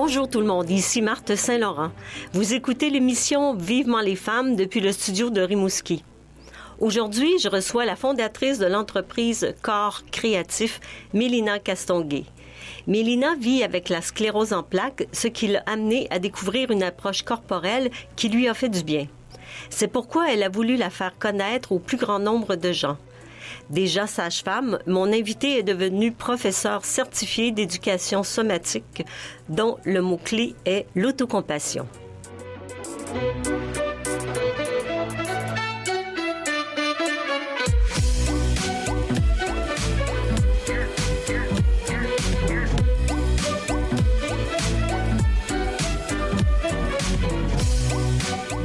Bonjour tout le monde, ici Marthe Saint-Laurent. Vous écoutez l'émission Vivement les femmes depuis le studio de Rimouski. Aujourd'hui, je reçois la fondatrice de l'entreprise Corps Créatif, Mélina Castonguay. Mélina vit avec la sclérose en plaques, ce qui l'a amenée à découvrir une approche corporelle qui lui a fait du bien. C'est pourquoi elle a voulu la faire connaître au plus grand nombre de gens. Déjà sage-femme, mon invitée est devenue professeure certifiée d'éducation somatique, dont le mot-clé est l'autocompassion.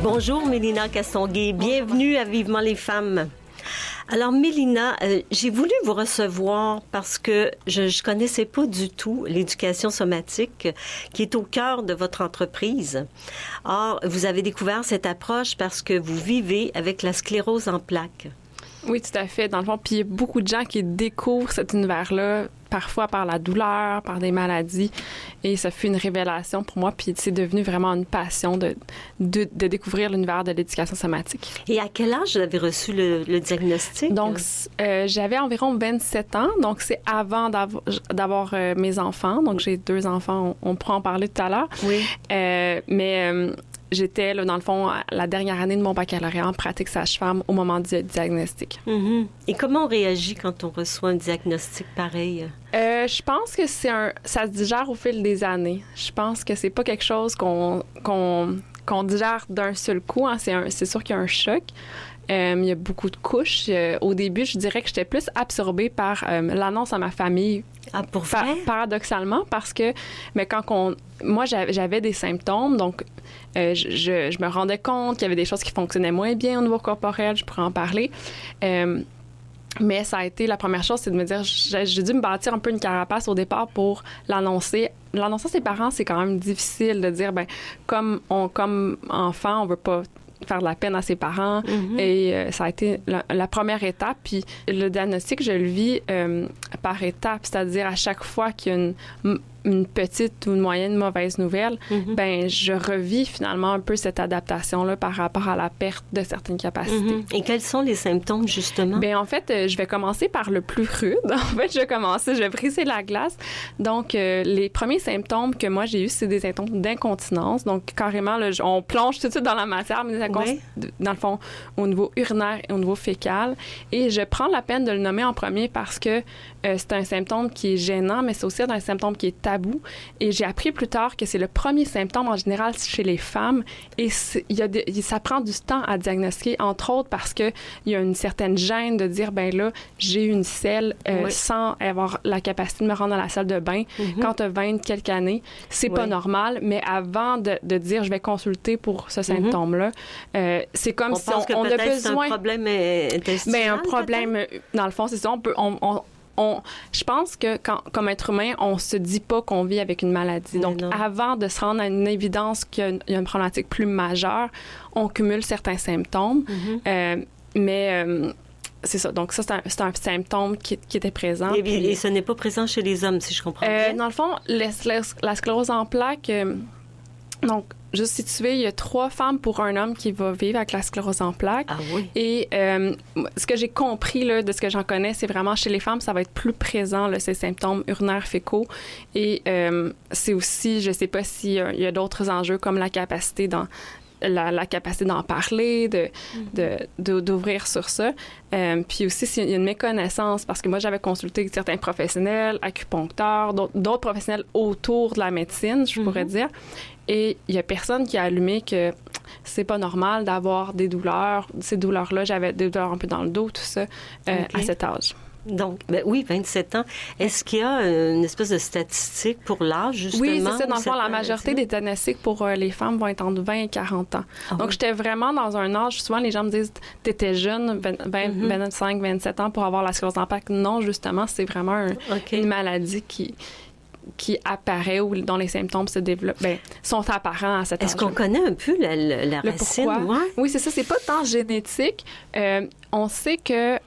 Bonjour Mélina Castonguay, bienvenue à Vivement les femmes. Alors Mélina, j'ai voulu vous recevoir parce que je connaissais pas du tout l'éducation somatique qui est au cœur de votre entreprise. Or, vous avez découvert cette approche parce que vous vivez avec la sclérose en plaques. Oui, tout à fait. Dans le fond, puis il y a beaucoup de gens qui découvrent cet univers-là, parfois par la douleur, par des maladies. Et ça fut une révélation pour moi. Puis c'est devenu vraiment une passion de découvrir l'univers de l'éducation somatique. Et à quel âge vous avez reçu le diagnostic? Donc, j'avais environ 27 ans. Donc, c'est avant d'avoir mes enfants. Donc, j'ai 2 enfants. On pourra en parler tout à l'heure. Oui. J'étais, là, dans le fond, la dernière année de mon baccalauréat en pratique sage-femme au moment du diagnostic. Mm-hmm. Et comment on réagit quand on reçoit un diagnostic pareil? Je pense que ça se digère au fil des années. Je pense que c'est pas quelque chose qu'on digère d'un seul coup. Hein. C'est sûr qu'il y a un choc. Il y a beaucoup de couches. Au début, je dirais que j'étais plus absorbée par l'annonce à ma famille. Ah, pour vrai? Paradoxalement, parce que moi, j'avais des symptômes, donc je me rendais compte qu'il y avait des choses qui fonctionnaient moins bien au niveau corporel, je pourrais en parler. Mais ça a été la première chose, c'est de me dire, j'ai dû me bâtir un peu une carapace au départ pour l'annoncer. L'annoncer à ses parents, c'est quand même difficile de dire, comme enfant, on veut pas faire de la peine à ses parents. Mm-hmm. Et ça a été la première étape. Puis le diagnostic, je le vis par étapes, c'est-à-dire à chaque fois qu'il y a une petite ou une moyenne mauvaise nouvelle, mm-hmm. Je revis finalement un peu cette adaptation-là par rapport à la perte de certaines capacités. Mm-hmm. Et quels sont les symptômes, justement? En fait, je vais commencer par le plus rude. En fait, je vais briser la glace. Donc, les premiers symptômes que moi, j'ai eus, c'est des symptômes d'incontinence. Donc, carrément, là, on plonge tout de suite dans la matière, mais dans le fond, au niveau urinaire et au niveau fécal. Et je prends la peine de le nommer en premier parce que c'est un symptôme qui est gênant, mais c'est aussi un symptôme qui est tabou. Et j'ai appris plus tard que c'est le premier symptôme en général chez les femmes. Et ça prend du temps à diagnostiquer, entre autres parce qu'il y a une certaine gêne de dire, là, j'ai une selle sans avoir la capacité de me rendre dans la salle de bain. Mm-hmm. Quand tu as 20 quelques années, c'est pas normal. Mais avant de dire, je vais consulter pour ce symptôme-là, c'est comme si on a besoin... C'est un problème intestinal, un problème, dans le fond, c'est ça. Je pense que comme être humain, on se dit pas qu'on vit avec une maladie. Donc, avant de se rendre à une évidence qu'il y a une problématique plus majeure, on cumule certains symptômes. Mm-hmm. C'est ça. Donc, ça, c'est un symptôme qui était présent. Et ce n'est pas présent chez les hommes, si je comprends bien. Dans le fond, la sclérose en plaques... donc, juste situé, il y a 3 femmes pour un homme qui va vivre avec la sclérose en plaques. Ah oui. Et ce que j'ai compris là, de ce que j'en connais, c'est vraiment chez les femmes, ça va être plus présent, là, ces symptômes urinaires fécaux. Et c'est aussi, je sais pas s'il y a d'autres enjeux comme la capacité la capacité d'en parler, d'ouvrir sur ça. Puis aussi, s'il y a une méconnaissance, parce que moi, j'avais consulté certains professionnels, acupuncteurs, d'autres professionnels autour de la médecine, je pourrais dire. Et il y a personne qui a allumé que c'est pas normal d'avoir des douleurs. Ces douleurs-là, j'avais des douleurs un peu dans le dos, tout ça, à cet âge. Donc, oui, 27 ans. Est-ce qu'il y a une espèce de statistique pour l'âge, justement? Oui, c'est ça. Dans le fond, la majorité des diagnostics pour les femmes vont être entre 20 et 40 ans. Ah, donc, j'étais vraiment dans un âge, souvent, les gens me disent, t'étais jeune, 25, 27 ans pour avoir la sclérose en plaques. Non, justement, c'est vraiment une maladie qui apparaît ou dont les symptômes se développent, sont apparents à cet âge. Est-ce qu'on connaît un peu la racine? Pourquoi? Oui, c'est ça. C'est pas tant génétique. On sait que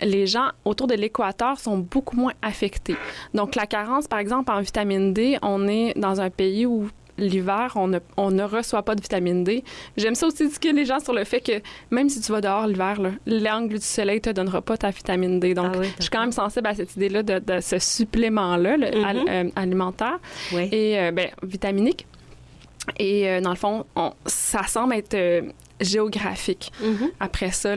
les gens autour de l'équateur sont beaucoup moins affectés. Donc, la carence, par exemple, en vitamine D, on est dans un pays où l'hiver, on ne reçoit pas de vitamine D. J'aime ça aussi éduquer les gens sur le fait que même si tu vas dehors l'hiver, l'angle du soleil ne te donnera pas ta vitamine D. Donc, je suis quand même sensible à cette idée-là de ce supplément-là alimentaire et vitaminique. Et dans le fond, ça semble être géographique. Après ça,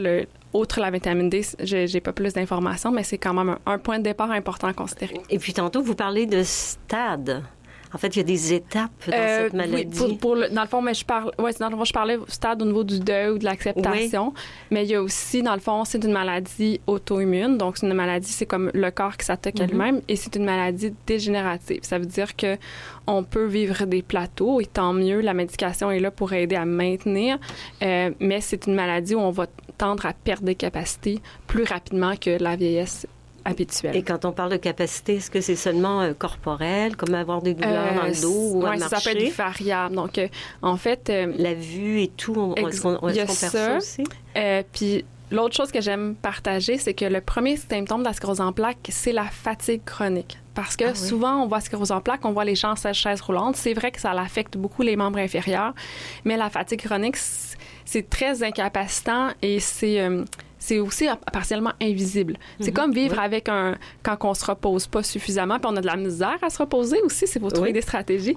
outre la vitamine D, j'ai pas plus d'informations, mais c'est quand même un point de départ important à considérer. Et puis tantôt, vous parlez de stade. En fait, il y a des étapes dans cette maladie. Oui, dans le fond, mais je parlais stade au niveau du deuil ou de l'acceptation. Mais il y a aussi, dans le fond, c'est une maladie auto-immune. Donc, c'est une maladie, c'est comme le corps qui s'attaque à lui-même. Et c'est une maladie dégénérative. Ça veut dire que on peut vivre des plateaux. Et tant mieux, la médication est là pour aider à maintenir. Mais c'est une maladie où on va tendre à perdre des capacités plus rapidement que la vieillesse habituelle. Et quand on parle de capacité, est-ce que c'est seulement corporel, comme avoir des douleurs dans le dos ou à marcher? Ça peut être variable. Donc, en fait... la vue et tout, est-ce qu'on perd ça aussi? Puis l'autre chose que j'aime partager, c'est que le premier symptôme de la sclérose en plaques, c'est la fatigue chronique. Parce que souvent, on voit la sclérose en plaques, on voit les gens en chaise roulante. C'est vrai que ça affecte beaucoup les membres inférieurs, mais la fatigue chronique, c'est très incapacitant et c'est aussi partiellement invisible. C'est comme vivre avec quand on se repose pas suffisamment, puis on a de la misère à se reposer aussi, c'est pour trouver des stratégies.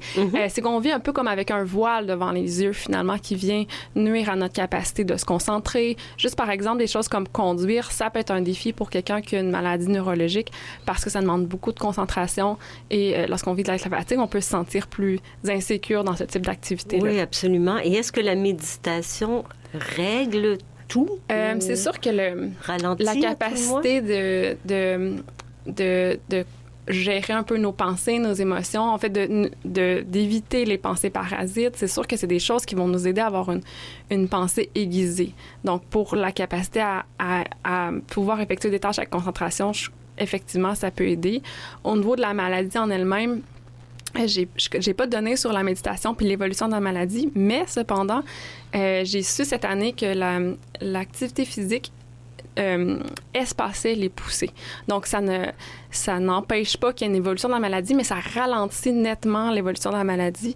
C'est qu'on vit un peu comme avec un voile devant les yeux, finalement, qui vient nuire à notre capacité de se concentrer. Juste, par exemple, des choses comme conduire, ça peut être un défi pour quelqu'un qui a une maladie neurologique parce que ça demande beaucoup de concentration et lorsqu'on vit de la fatigue, on peut se sentir plus insécure dans ce type d'activité-là. Oui, absolument. Et est-ce que la méditation règle tout? C'est sûr que la capacité de gérer un peu nos pensées, nos émotions, en fait, d'éviter les pensées parasites, c'est sûr que c'est des choses qui vont nous aider à avoir une pensée aiguisée. Donc, pour la capacité à pouvoir effectuer des tâches avec concentration, effectivement, ça peut aider. Au niveau de la maladie en elle-même, j'ai pas de données sur la méditation puis l'évolution de la maladie, mais cependant, j'ai su cette année que l'activité physique espaçait les poussées. Donc, ça n'empêche pas qu'il y ait une évolution de la maladie, mais ça ralentit nettement l'évolution de la maladie.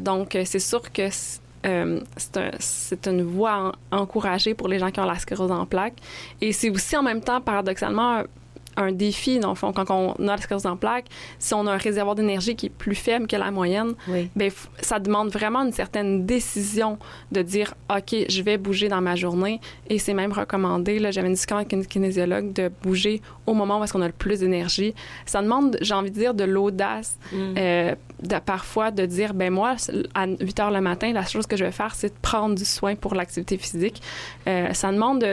Donc, c'est sûr que c'est une voie encouragée pour les gens qui ont la sclérose en plaques. Et c'est aussi en même temps, paradoxalement, un défi, dans le fond, quand on a la sclérose en plaques, si on a un réservoir d'énergie qui est plus faible que la moyenne, bien, ça demande vraiment une certaine décision de dire « OK, je vais bouger dans ma journée ». Et c'est même recommandé, là, j'avais une discussion avec une kinésiologue, de bouger au moment où est-ce qu'on a le plus d'énergie. Ça demande, j'ai envie de dire, de l'audace, parfois de dire « ben moi, à 8 heures le matin, la chose que je vais faire, c'est de prendre du soin pour l'activité physique ». Ça demande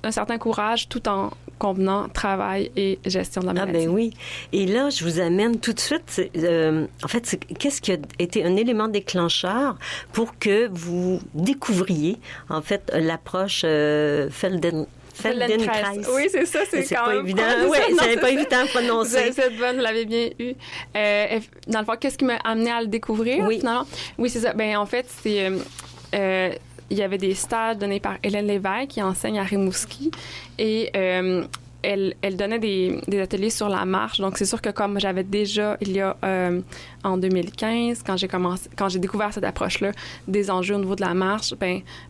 un certain courage tout en combinant travail et gestion de la maladie. Ah ben oui. Et là, je vous amène tout de suite, en fait, qu'est-ce qui a été un élément déclencheur pour que vous découvriez, en fait, l'approche Feldenkrais. Oui, c'est ça, c'est quand pas même... évident. Oui, c'est pas évident à prononcer. Cette bonne, vous l'avez bien eu. Dans le fond, qu'est-ce qui m'a amené à le découvrir, finalement? Oui, c'est ça. Ben en fait, c'est... il y avait des stages donnés par Hélène Lévesque qui enseigne à Rimouski et elle donnait des ateliers sur la marche. Donc, c'est sûr que comme j'avais déjà, il y a en 2015, quand j'ai découvert cette approche-là des enjeux au niveau de la marche,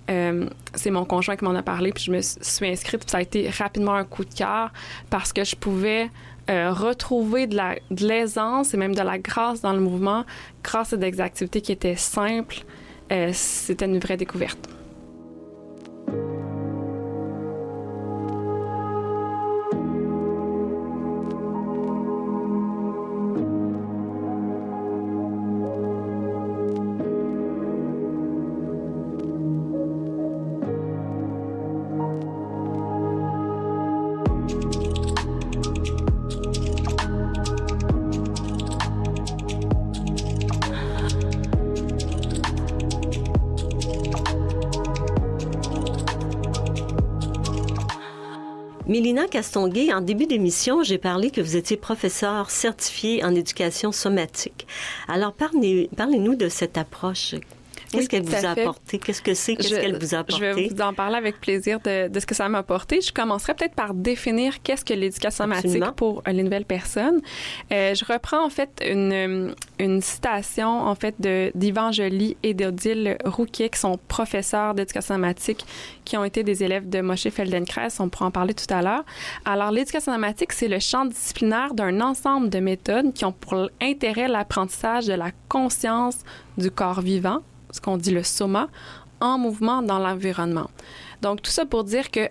c'est mon conjoint qui m'en a parlé, puis je me suis inscrite, puis ça a été rapidement un coup de cœur parce que je pouvais retrouver de l'aisance et même de la grâce dans le mouvement grâce à des activités qui étaient simples. C'était une vraie découverte. Mélina Castonguay, en début d'émission, j'ai parlé que vous étiez professeure certifiée en éducation somatique. Alors, parlez-nous de cette approche. Qu'est-ce qu'elle vous a apporté? Qu'est-ce que c'est? Qu'est-ce qu'elle vous a apporté? Je vais vous en parler avec plaisir de ce que ça m'a apporté. Je commencerai peut-être par définir qu'est-ce que l'éducation somatique pour les nouvelles personnes. Je reprends en fait une citation en fait d'Yvan Joly et d'Odile Rouquet, qui sont professeurs d'éducation somatique, qui ont été des élèves de Moshe Feldenkrais. On pourra en parler tout à l'heure. Alors, l'éducation somatique, c'est le champ disciplinaire d'un ensemble de méthodes qui ont pour intérêt l'apprentissage de la conscience du corps vivant, ce qu'on dit le soma, en mouvement dans l'environnement. Donc, tout ça pour dire que,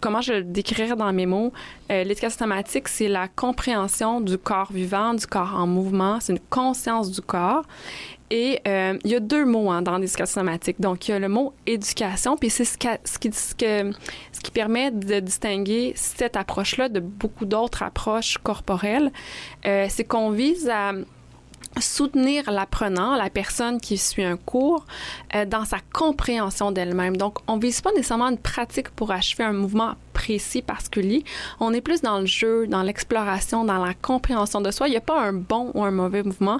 comment je le décrirais dans mes mots, l'éducation somatique, c'est la compréhension du corps vivant, du corps en mouvement, c'est une conscience du corps. Et il y a deux mots dans l'éducation somatique. Donc, il y a le mot éducation, puis c'est ce qui permet de distinguer cette approche-là de beaucoup d'autres approches corporelles. C'est qu'on vise à soutenir l'apprenant, la personne qui suit un cours, dans sa compréhension d'elle-même. Donc, on ne vise pas nécessairement une pratique pour achever un mouvement précis, particulier. On est plus dans le jeu, dans l'exploration, dans la compréhension de soi. Il n'y a pas un bon ou un mauvais mouvement.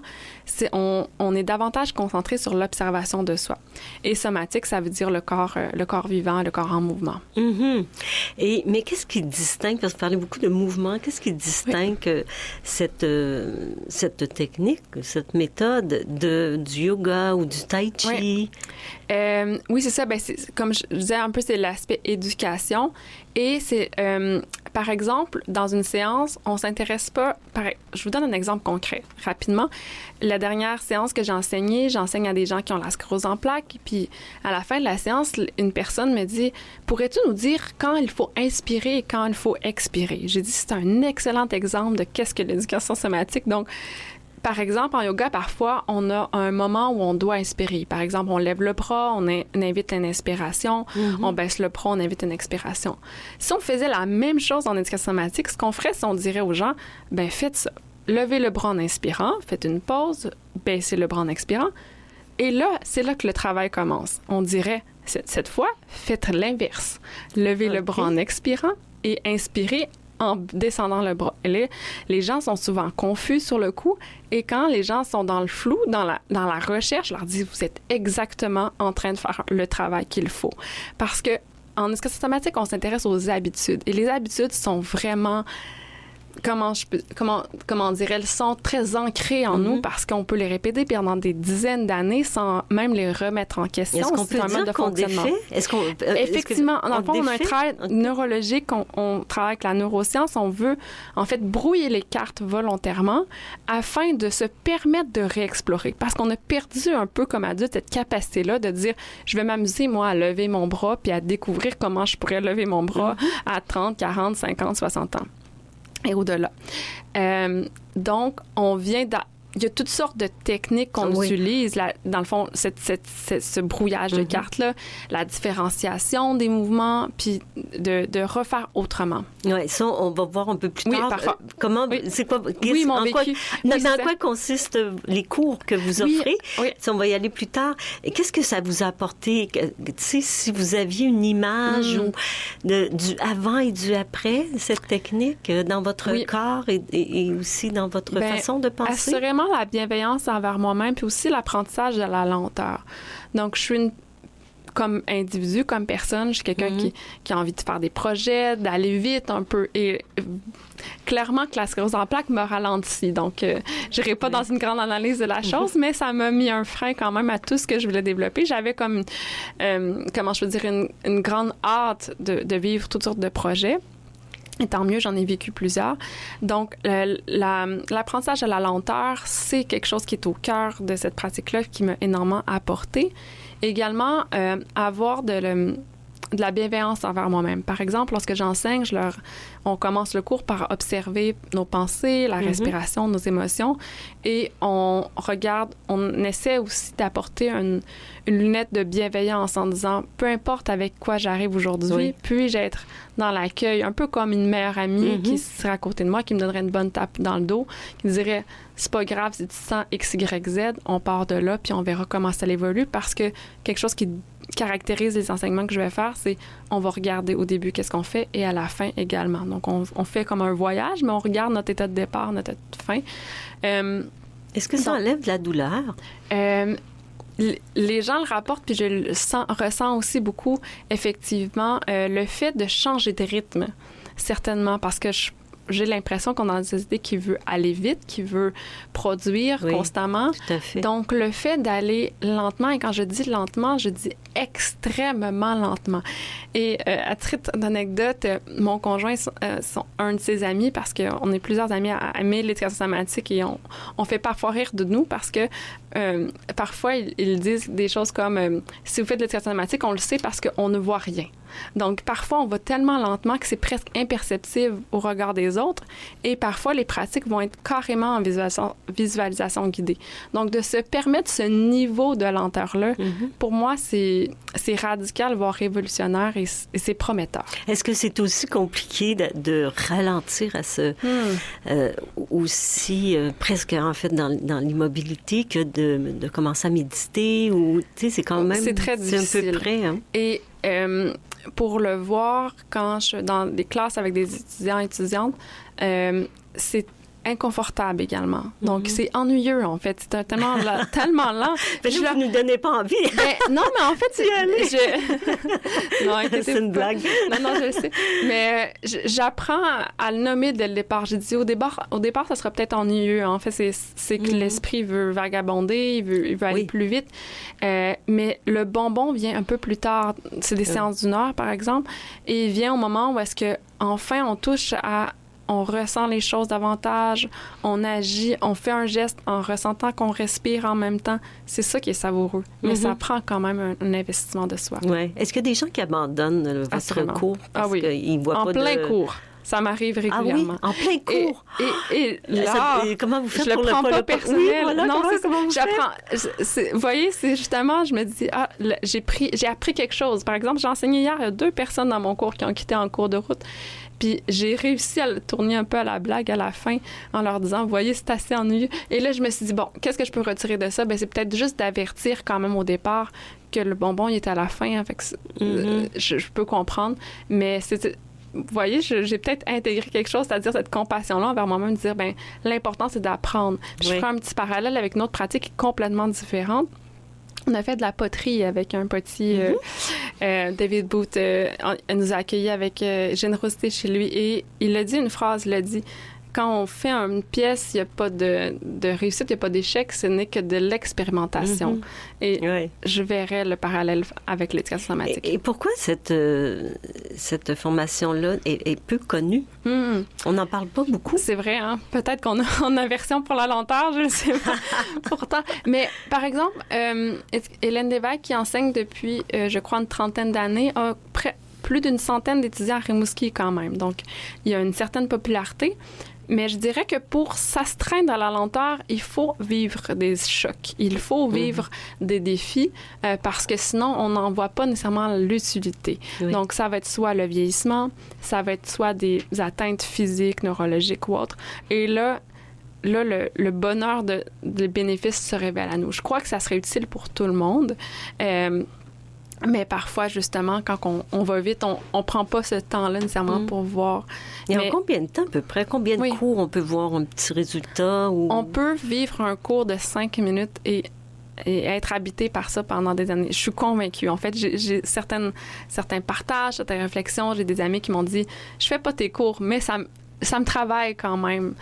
On est davantage concentré sur l'observation de soi. Et somatique, ça veut dire le corps vivant, le corps en mouvement. Mm-hmm. Mais qu'est-ce qui distingue, parce que vous parlez beaucoup de mouvement, qu'est-ce qui distingue cette technique, cette méthode du yoga ou du tai chi? Oui, c'est ça. Comme je disais un peu, c'est l'aspect éducation. Et c'est, par exemple, dans une séance, on s'intéresse pas... Je vous donne un exemple concret, rapidement. La dernière séance que j'enseigne à des gens qui ont la sclérose en plaques. Puis, à la fin de la séance, une personne me dit « Pourrais-tu nous dire quand il faut inspirer et quand il faut expirer? » J'ai dit « C'est un excellent exemple de qu'est-ce que l'éducation somatique. » Donc, par exemple, en yoga, parfois, on a un moment où on doit inspirer. Par exemple, on lève le bras, on invite une inspiration, on baisse le bras, on invite une expiration. Si on faisait la même chose en éducation somatique, ce qu'on ferait, c'est on dirait aux gens, faites ça. Levez le bras en inspirant, faites une pause, baissez le bras en expirant. Et là, c'est là que le travail commence. On dirait, cette fois, faites l'inverse. Levez le bras en expirant et inspirez en descendant le bras. Les gens sont souvent confus sur le coup, et quand les gens sont dans le flou, dans la recherche, je leur dis, vous êtes exactement en train de faire le travail qu'il faut. Parce que en éducation somatique, on s'intéresse aux habitudes. Et les habitudes sont vraiment... Comment dire, elles sont très ancrées en nous parce qu'on peut les répéter pendant des dizaines d'années sans même les remettre en question. Est-ce qu'on peut dire qu'on défait? Effectivement, dans le fond, on a un travail neurologique, on travaille avec la neuroscience, on veut en fait brouiller les cartes volontairement afin de se permettre de réexplorer. Parce qu'on a perdu un peu comme adulte cette capacité-là de dire, je vais m'amuser moi à lever mon bras puis à découvrir comment je pourrais lever mon bras à 30, 40, 50, 60 ans. Et au-delà. Donc, il y a toutes sortes de techniques qu'on utilise. Dans le fond, ce brouillage de cartes-là, la différenciation des mouvements, puis de refaire autrement. Oui, ça, on va voir un peu plus tard. C'est quoi, dans quoi consistent les cours que vous offrez? Oui. Ça, on va y aller plus tard. Et qu'est-ce que ça vous a apporté? Si vous aviez une image du avant et du après, cette technique, dans votre corps et aussi dans votre façon de penser? Assurément, la bienveillance envers moi-même, puis aussi l'apprentissage de la lenteur. Donc, je suis comme individu, comme personne, je suis quelqu'un qui a envie de faire des projets, d'aller vite un peu. Et clairement que la sclérose en plaques me ralentit. Donc, je n'irai pas dans une grande analyse de la chose, mais ça m'a mis un frein quand même à tout ce que je voulais développer. J'avais comme, une grande hâte de vivre toutes sortes de projets. Et tant mieux, j'en ai vécu plusieurs. Donc, l'apprentissage de la lenteur, c'est quelque chose qui est au cœur de cette pratique-là, qui m'a énormément apporté. Également, avoir de la bienveillance envers moi-même. Par exemple, lorsque j'enseigne, on commence le cours par observer nos pensées, la respiration, nos émotions, et on essaie aussi d'apporter une lunette de bienveillance en disant, peu importe avec quoi j'arrive aujourd'hui, puis-je être dans l'accueil, un peu comme une meilleure amie qui serait à côté de moi, qui me donnerait une bonne tape dans le dos, qui me dirait, c'est pas grave si tu sens X, Y, Z, on part de là, puis on verra comment ça évolue, parce que quelque chose qui caractérise les enseignements que je vais faire, c'est on va regarder au début qu'est-ce qu'on fait et à la fin également. Donc, on fait comme un voyage, mais on regarde notre état de départ, notre état de fin. Est-ce que ça enlève de la douleur? Les gens le rapportent, puis je le ressens aussi beaucoup, effectivement, le fait de changer de rythme, certainement, parce que j'ai l'impression qu'on a une société qui veut aller vite, qui veut produire constamment. Tout à fait. Donc, le fait d'aller lentement, et quand je dis lentement, je dis extrêmement lentement. Et à titre d'anecdote, mon conjoint, un de ses amis, parce qu'on est plusieurs amis à aimer l'éducation somatique, et on fait parfois rire de nous parce que parfois, ils disent des choses comme si vous faites de l'éducation somatique, on le sait parce qu'on ne voit rien. Donc, parfois, on va tellement lentement que c'est presque imperceptible au regard des autres. Et parfois, les pratiques vont être carrément en visualisation guidée. Donc, de se permettre ce niveau de lenteur-là, pour moi, c'est radical, voire révolutionnaire, et c'est prometteur. Est-ce que c'est aussi compliqué de ralentir à ce... aussi presque, en fait, dans l'immobilité que de commencer à méditer? Ou, tu sais, c'est quand même... C'est très difficile. C'est un peu près, hein? Et... pour le voir, quand je suis dans des classes avec des étudiants et étudiantes, c'est inconfortable également. Donc, c'est ennuyeux, en fait. C'est tellement lent. Mais vous ne nous donnez pas envie. Non, mais en fait, non, c'est une blague. Non, je le sais. Mais j'apprends à le nommer dès le départ. J'ai dit, au départ, ça serait peut-être ennuyeux. En fait, c'est que l'esprit veut vagabonder, il veut aller plus vite. Mais le bonbon vient un peu plus tard. C'est des séances d'1 heure, par exemple. Et il vient au moment où est-ce que enfin on touche à... On ressent les choses davantage, on agit, on fait un geste en ressentant qu'on respire en même temps. C'est ça qui est savoureux. Mais ça prend quand même un investissement de soi. Ouais. Est-ce qu'il y a des gens qui abandonnent votre cours parce qu'ils ne voient pas plein cours. Ça m'arrive régulièrement. Ah oui? En plein cours? Et là, comment vous faites je pour le prends pas personnel. Oui, voilà, non, comment vous faites? Vous voyez, c'est justement, je me dis, j'ai appris quelque chose. Par exemple, j'ai enseigné hier, il y a 2 personnes dans mon cours qui ont quitté en cours de route. Puis j'ai réussi à le tourner un peu à la blague à la fin en leur disant, vous voyez, c'est assez ennuyeux. Et là, je me suis dit, bon, qu'est-ce que je peux retirer de ça? Bien, c'est peut-être juste d'avertir quand même au départ que le bonbon, il est à la fin. Hein, fait que je peux comprendre. Mais vous voyez, j'ai peut-être intégré quelque chose, c'est-à-dire cette compassion-là envers moi-même, de dire, bien, l'important, c'est d'apprendre. Puis je ferai un petit parallèle avec une autre pratique complètement différente. On a fait de la poterie avec un petit David Booth. Il nous a accueillis avec générosité chez lui et il a dit une phrase, il a dit « Quand on fait une pièce, il n'y a pas de réussite, il n'y a pas d'échec, ce n'est que de l'expérimentation. Et je verrais le parallèle avec l'éducation somatique. Et pourquoi cette formation-là est peu connue? On n'en parle pas beaucoup. C'est vrai, hein? Peut-être qu'on a une aversion pour la lenteur, je ne sais pas. Pourtant. Mais par exemple, Hélène Lévesque, qui enseigne depuis, je crois, une 30aine d'années, a plus d'une 100aine d'étudiants à Rimouski quand même. Donc, il y a une certaine popularité. Mais je dirais que pour s'astreindre à la lenteur, il faut vivre des chocs. Il faut vivre des défis parce que sinon, on n'en voit pas nécessairement l'utilité. Oui. Donc, ça va être soit le vieillissement, ça va être soit des atteintes physiques, neurologiques ou autres. Et là, le bonheur des bénéfices se révèle à nous. Je crois que ça serait utile pour tout le monde. Mais parfois, justement, quand on va vite, on prend pas ce temps-là nécessairement pour voir. Et en combien de temps à peu près? Combien de cours on peut voir un petit résultat? Ou... On peut vivre un cours de 5 minutes et être habité par ça pendant des années. Je suis convaincue. En fait, j'ai certains partages, certaines réflexions. J'ai des amis qui m'ont dit, je fais pas tes cours, mais ça me travaille quand même.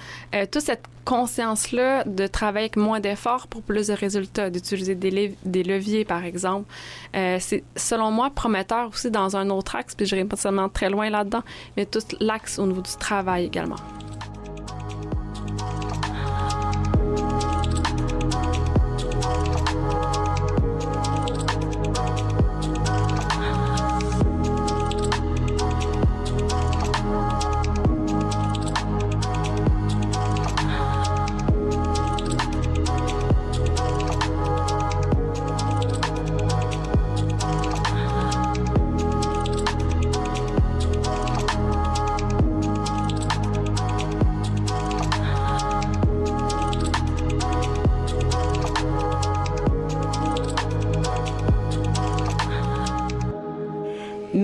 Toute cette conscience-là de travailler avec moins d'efforts pour plus de résultats, d'utiliser des leviers, par exemple, c'est, selon moi, prometteur aussi dans un autre axe, puis je n'irai pas seulement très loin là-dedans, mais tout l'axe au niveau du travail également.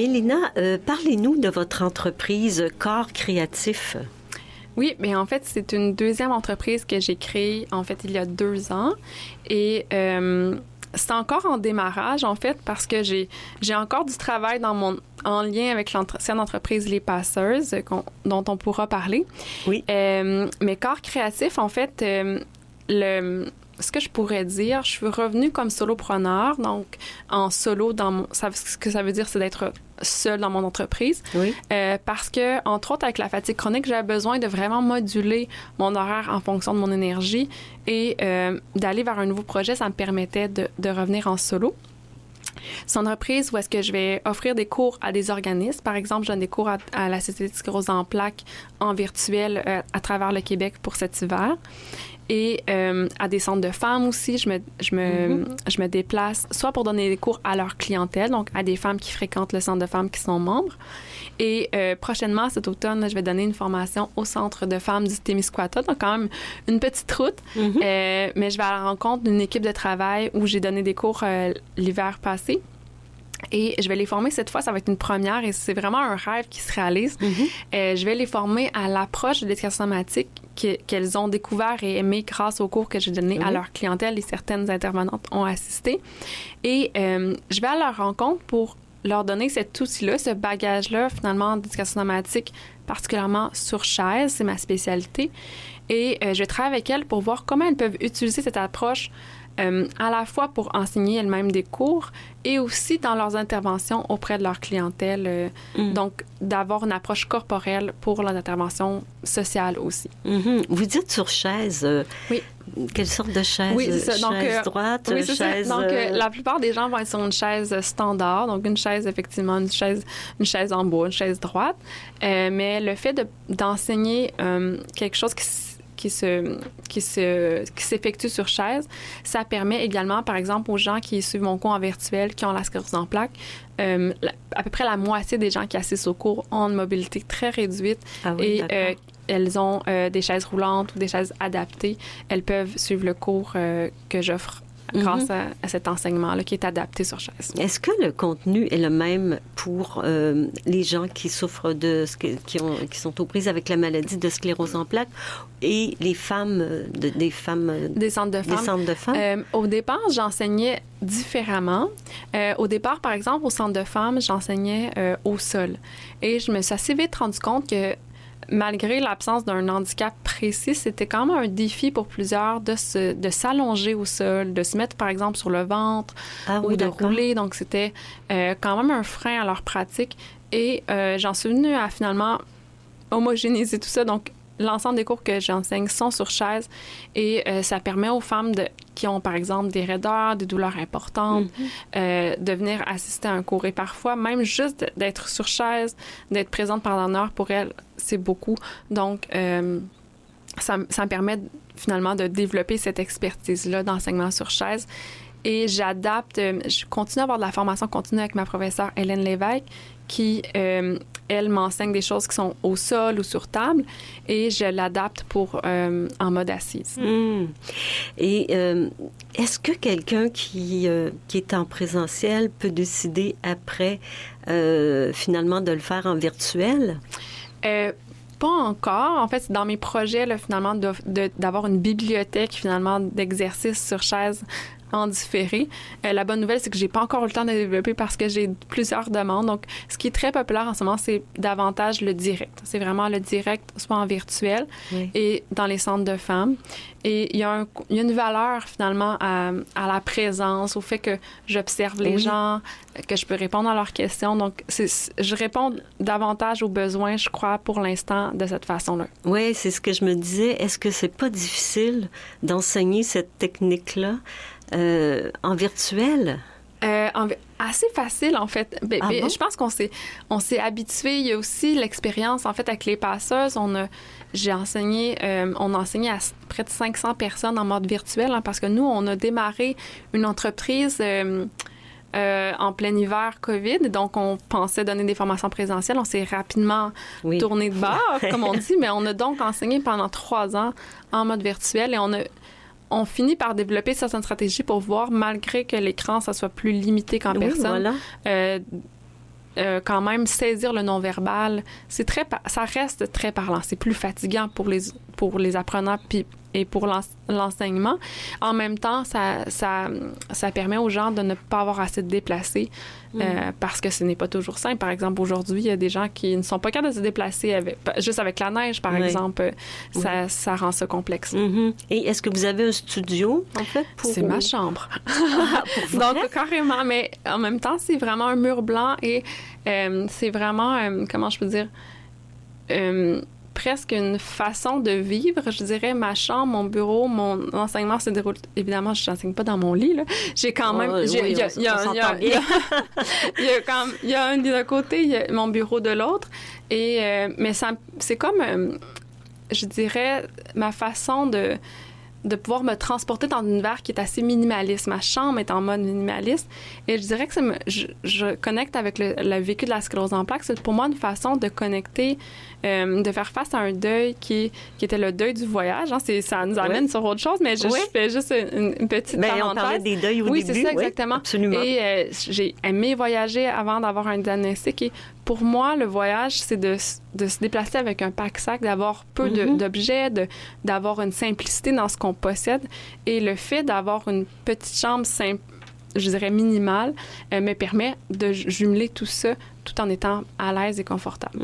Mélina, parlez-nous de votre entreprise Corps Créatif. Oui, mais en fait, c'est une deuxième entreprise que j'ai créée, en fait, il y a 2 ans. Et c'est encore en démarrage, en fait, parce que j'ai encore du travail en lien avec l'ancienne entreprise Les Passeuses, dont on pourra parler. Oui. Mais Corps Créatif, en fait, ce que je pourrais dire, je suis revenue comme solopreneur, donc en solo, ce que ça veut dire, c'est d'être seule dans mon entreprise. Oui. Parce que, entre autres, avec la fatigue chronique, j'avais besoin de vraiment moduler mon horaire en fonction de mon énergie et d'aller vers un nouveau projet, ça me permettait de revenir en solo. C'est une entreprise où est-ce que je vais offrir des cours à des organismes. Par exemple, je donne des cours à la Société de sclérose en plaques en virtuel à travers le Québec pour cet hiver. Et à des centres de femmes aussi, je me déplace soit pour donner des cours à leur clientèle, donc à des femmes qui fréquentent le centre de femmes qui sont membres. Et prochainement, cet automne, je vais donner une formation au centre de femmes du Témiscouata, donc quand même une petite route. Mais je vais à la rencontre d'une équipe de travail où j'ai donné des cours l'hiver passé. Et je vais les former cette fois, ça va être une première et c'est vraiment un rêve qui se réalise. Je vais les former à l'approche de l'éducation somatique qu'elles ont découvert et aimé grâce aux cours que j'ai donnés à leur clientèle et certaines intervenantes ont assisté. Et je vais à leur rencontre pour leur donner cet outil-là, ce bagage-là, finalement, d'éducation somatique, particulièrement sur chaise, c'est ma spécialité. Et je vais travailler avec elles pour voir comment elles peuvent utiliser cette approche à la fois pour enseigner elles-mêmes des cours et aussi dans leurs interventions auprès de leur clientèle. Donc, d'avoir une approche corporelle pour leurs interventions sociales aussi. Vous dites sur chaise. Oui. Quelle sorte de chaise? Oui, c'est ça. Donc, chaise droite, oui, c'est chaise... ça. Donc, la plupart des gens vont être sur une chaise standard. Donc, une chaise, effectivement, une chaise en bois, une chaise droite. Mais le fait d'enseigner quelque chose qui s'effectue sur chaise, ça permet également, par exemple, aux gens qui suivent mon cours en virtuel, qui ont la sclérose en plaques, à peu près la moitié des gens qui assistent au cours ont une mobilité très réduite et elles ont des chaises roulantes ou des chaises adaptées. Elles peuvent suivre le cours que j'offre grâce à cet enseignement-là qui est adapté sur chaise. Est-ce que le contenu est le même pour les gens qui souffrent qui sont aux prises avec la maladie de sclérose en plaques et les femmes, des centres de femmes? Au départ, j'enseignais différemment. Au départ, par exemple, au centre de femmes, j'enseignais au sol. Et je me suis assez vite rendu compte que malgré l'absence d'un handicap précis, c'était quand même un défi pour plusieurs de s'allonger au sol, de se mettre, par exemple, sur le ventre ou de rouler. Donc, c'était quand même un frein à leur pratique. Et j'en suis venue à finalement homogénéiser tout ça. Donc, l'ensemble des cours que j'enseigne sont sur chaise et ça permet aux femmes qui ont, par exemple, des raideurs, des douleurs importantes, de venir assister à un cours. Et parfois, même juste d'être sur chaise, d'être présente pendant une heure, pour elles, c'est beaucoup. Donc, ça me permet finalement de développer cette expertise-là d'enseignement sur chaise. Et je continue à avoir de la formation continue avec ma professeure Hélène Lévesque qui, elle, m'enseigne des choses qui sont au sol ou sur table et je l'adapte en mode assise. Et est-ce que quelqu'un qui est en présentiel peut décider après, finalement, de le faire en virtuel? Pas encore. En fait, c'est dans mes projets, là, finalement, d'avoir une bibliothèque, finalement, d'exercices sur chaise en différé. La bonne nouvelle, c'est que j'ai pas encore eu le temps de développer parce que j'ai plusieurs demandes. Donc, ce qui est très populaire en ce moment, c'est davantage le direct. C'est vraiment le direct, soit en virtuel et dans les centres de femmes. Et il y a une valeur, finalement, à la présence, au fait que j'observe les gens, que je peux répondre à leurs questions. Donc, je réponds davantage aux besoins, je crois, pour l'instant, de cette façon-là. Oui, c'est ce que je me disais. Est-ce que c'est pas difficile d'enseigner cette technique-là en virtuel? Assez facile, en fait. Bon? Je pense qu'on s'est habitué. Il y a aussi l'expérience, en fait, avec les passeuses. On a enseigné à près de 500 personnes en mode virtuel, parce que nous, on a démarré une entreprise en plein hiver COVID. Donc, on pensait donner des formations présentielles. On s'est rapidement tourné de bord, comme on dit, mais on a donc enseigné pendant 3 ans en mode virtuel et on finit par développer certaines stratégies pour voir, malgré que l'écran, ça soit plus limité qu'en personne, quand même saisir le non-verbal. Ça reste très parlant. C'est plus fatigant pour les apprenants et pour l'enseignement. En même temps, ça permet aux gens de ne pas avoir à se déplacer parce que ce n'est pas toujours simple. Par exemple, aujourd'hui, il y a des gens qui ne sont pas capables de se déplacer juste avec la neige, par exemple. Ça rend ça complexe. Et est-ce que vous avez un studio, en fait? C'est ma chambre. Donc, carrément. Mais en même temps, c'est vraiment un mur blanc et c'est vraiment, comment je peux dire... presque une façon de vivre, je dirais. Ma chambre, mon bureau, mon enseignement se déroule... Évidemment, je n'enseigne pas dans mon lit, là. J'ai quand même... Il y a un d'un côté, il y a mon bureau de l'autre. Mais c'est comme, je dirais, ma façon de pouvoir me transporter dans un univers qui est assez minimaliste. Ma chambre est en mode minimaliste. Et je dirais que je connecte avec le vécu de la sclérose en plaques. C'est pour moi une façon de connecter, de faire face à un deuil qui était le deuil du voyage. Hein. Ça nous amène sur autre chose, mais je fais juste une petite parenthèse. On parlait des deuils au début. Oui, c'est ça, exactement. Absolument. Et j'ai aimé voyager avant d'avoir un diagnostic. Et pour moi, le voyage, c'est de se déplacer avec un pack-sac, d'avoir peu d'objets, d'avoir une simplicité dans ce qu'on possède. Et le fait d'avoir une petite chambre simple, je dirais minimale, me permet de jumeler tout ça tout en étant à l'aise et confortable.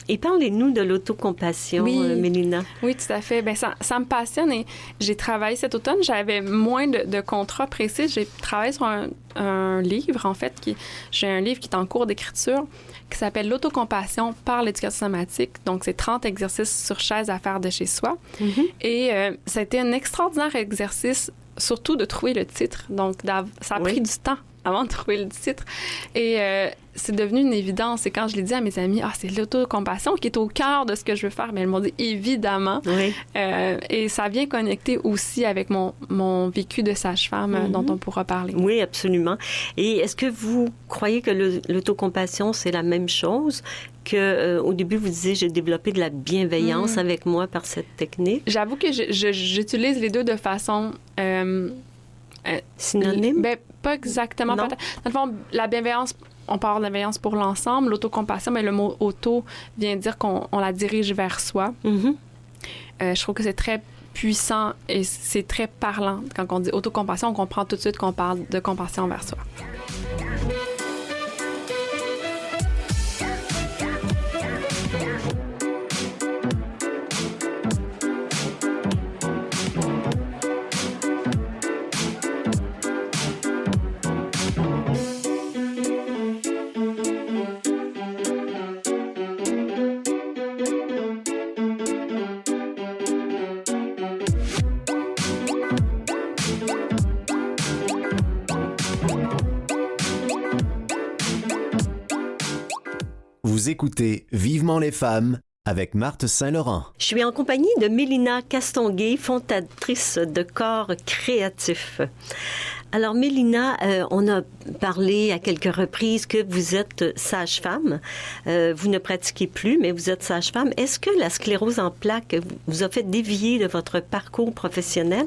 Et parlez-nous de l'autocompassion, Mélina. Oui, tout à fait. Bien, ça me passionne et j'ai travaillé cet automne. J'avais moins de contrats précis. J'ai travaillé sur un livre, en fait. J'ai un livre qui est en cours d'écriture qui s'appelle L'autocompassion par l'éducation somatique. Donc, c'est 30 exercices sur chaise à faire de chez soi. Et ça a été un extraordinaire exercice, surtout de trouver le titre. Donc, ça a pris du temps avant de trouver le titre. Et c'est devenu une évidence. Et quand je l'ai dit à mes amis, c'est l'autocompassion qui est au cœur de ce que je veux faire. Mais elles m'ont dit évidemment. Et ça vient connecter aussi avec mon vécu de sage-femme dont on pourra parler. Oui, absolument. Et est-ce que vous croyez que l'autocompassion, c'est la même chose qu'au début, vous disiez, j'ai développé de la bienveillance avec moi par cette technique? J'avoue que j'utilise les deux de façon... synonyme? Ben, pas exactement. Dans le fond, la bienveillance, on parle de la bienveillance pour l'ensemble. L'autocompassion, mais le mot « auto » vient dire qu'on la dirige vers soi. Je trouve que c'est très puissant et c'est très parlant. Quand on dit autocompassion, on comprend tout de suite qu'on parle de compassion vers soi. Vous écoutez Vivement les femmes avec Marthe Saint-Laurent. Je suis en compagnie de Mélina Castonguay, fondatrice de Corps créatif. Alors, Mélina, on a parlé à quelques reprises que vous êtes sage-femme. Vous ne pratiquez plus, mais vous êtes sage-femme. Est-ce que la sclérose en plaques vous a fait dévier de votre parcours professionnel?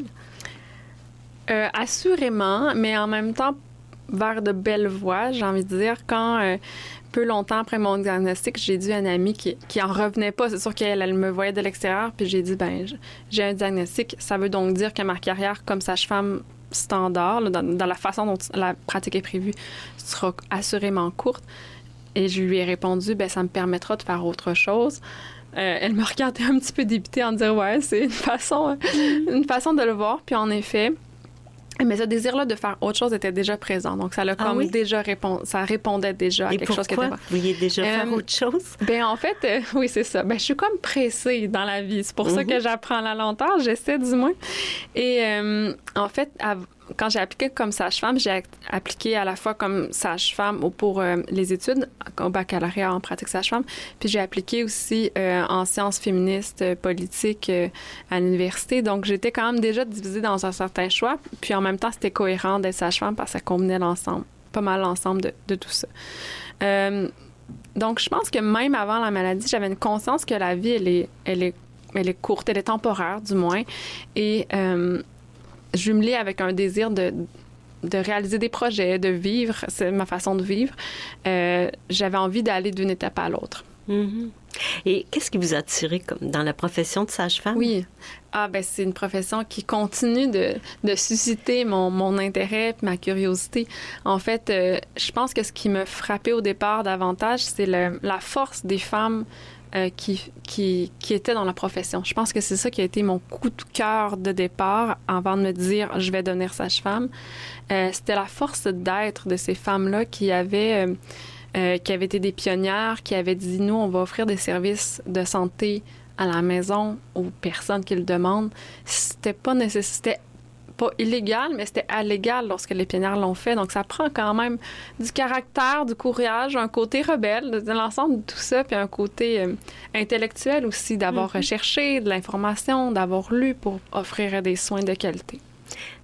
Assurément, mais en même temps, vers de belles voies, j'ai envie de dire. Quand, peu longtemps après mon diagnostic, j'ai dit à une amie qui en revenait pas. C'est sûr qu'elle me voyait de l'extérieur, puis j'ai dit, j'ai un diagnostic. Ça veut donc dire que ma carrière comme sage-femme standard, là, dans la façon dont la pratique est prévue, sera assurément courte. Et je lui ai répondu, ça me permettra de faire autre chose. Elle me regardait un petit peu débutée en disant, c'est une façon de le voir. Puis en effet, mais ce désir-là de faire autre chose était déjà présent. Donc, ça l'a déjà ça répondait déjà à quelque chose qui était... Pourquoi vous vouliez déjà faire autre chose? En fait, oui, c'est ça. Je suis comme pressée dans la vie. C'est pour ça que j'apprends la lenteur. J'essaie du moins. Et en fait, quand j'ai appliqué comme sage-femme, j'ai appliqué à la fois comme sage-femme pour les études, au baccalauréat en pratique sage-femme, puis j'ai appliqué aussi en sciences féministes, politiques à l'université. Donc, j'étais quand même déjà divisée dans un certain choix. Puis en même temps, c'était cohérent d'être sage-femme parce que ça combinait pas mal l'ensemble de tout ça. Donc, je pense que même avant la maladie, j'avais une conscience que la vie, elle est courte, elle est temporaire du moins. Et jumelé avec un désir réaliser des projets, de vivre, c'est ma façon de vivre, j'avais envie d'aller d'une étape à l'autre. Mm-hmm. Et qu'est-ce qui vous a attiré comme dans la profession de sage-femme? Oui. C'est une profession qui continue de susciter mon intérêt, ma curiosité. En fait, je pense que ce qui me frappait au départ davantage, c'est la force des femmes qui étaient dans la profession. Je pense que c'est ça qui a été mon coup de cœur de départ avant de me dire « je vais devenir sage-femme ». C'était la force d'être de ces femmes-là qui avaient été des pionnières, qui avaient dit « nous, on va offrir des services de santé à la maison aux personnes qui le demandent ». C'était pas illégal, mais c'était illégal lorsque les pionnières l'ont fait. Donc, ça prend quand même du caractère, du courage, un côté rebelle de l'ensemble de tout ça, puis un côté intellectuel aussi, d'avoir recherché de l'information, d'avoir lu pour offrir des soins de qualité.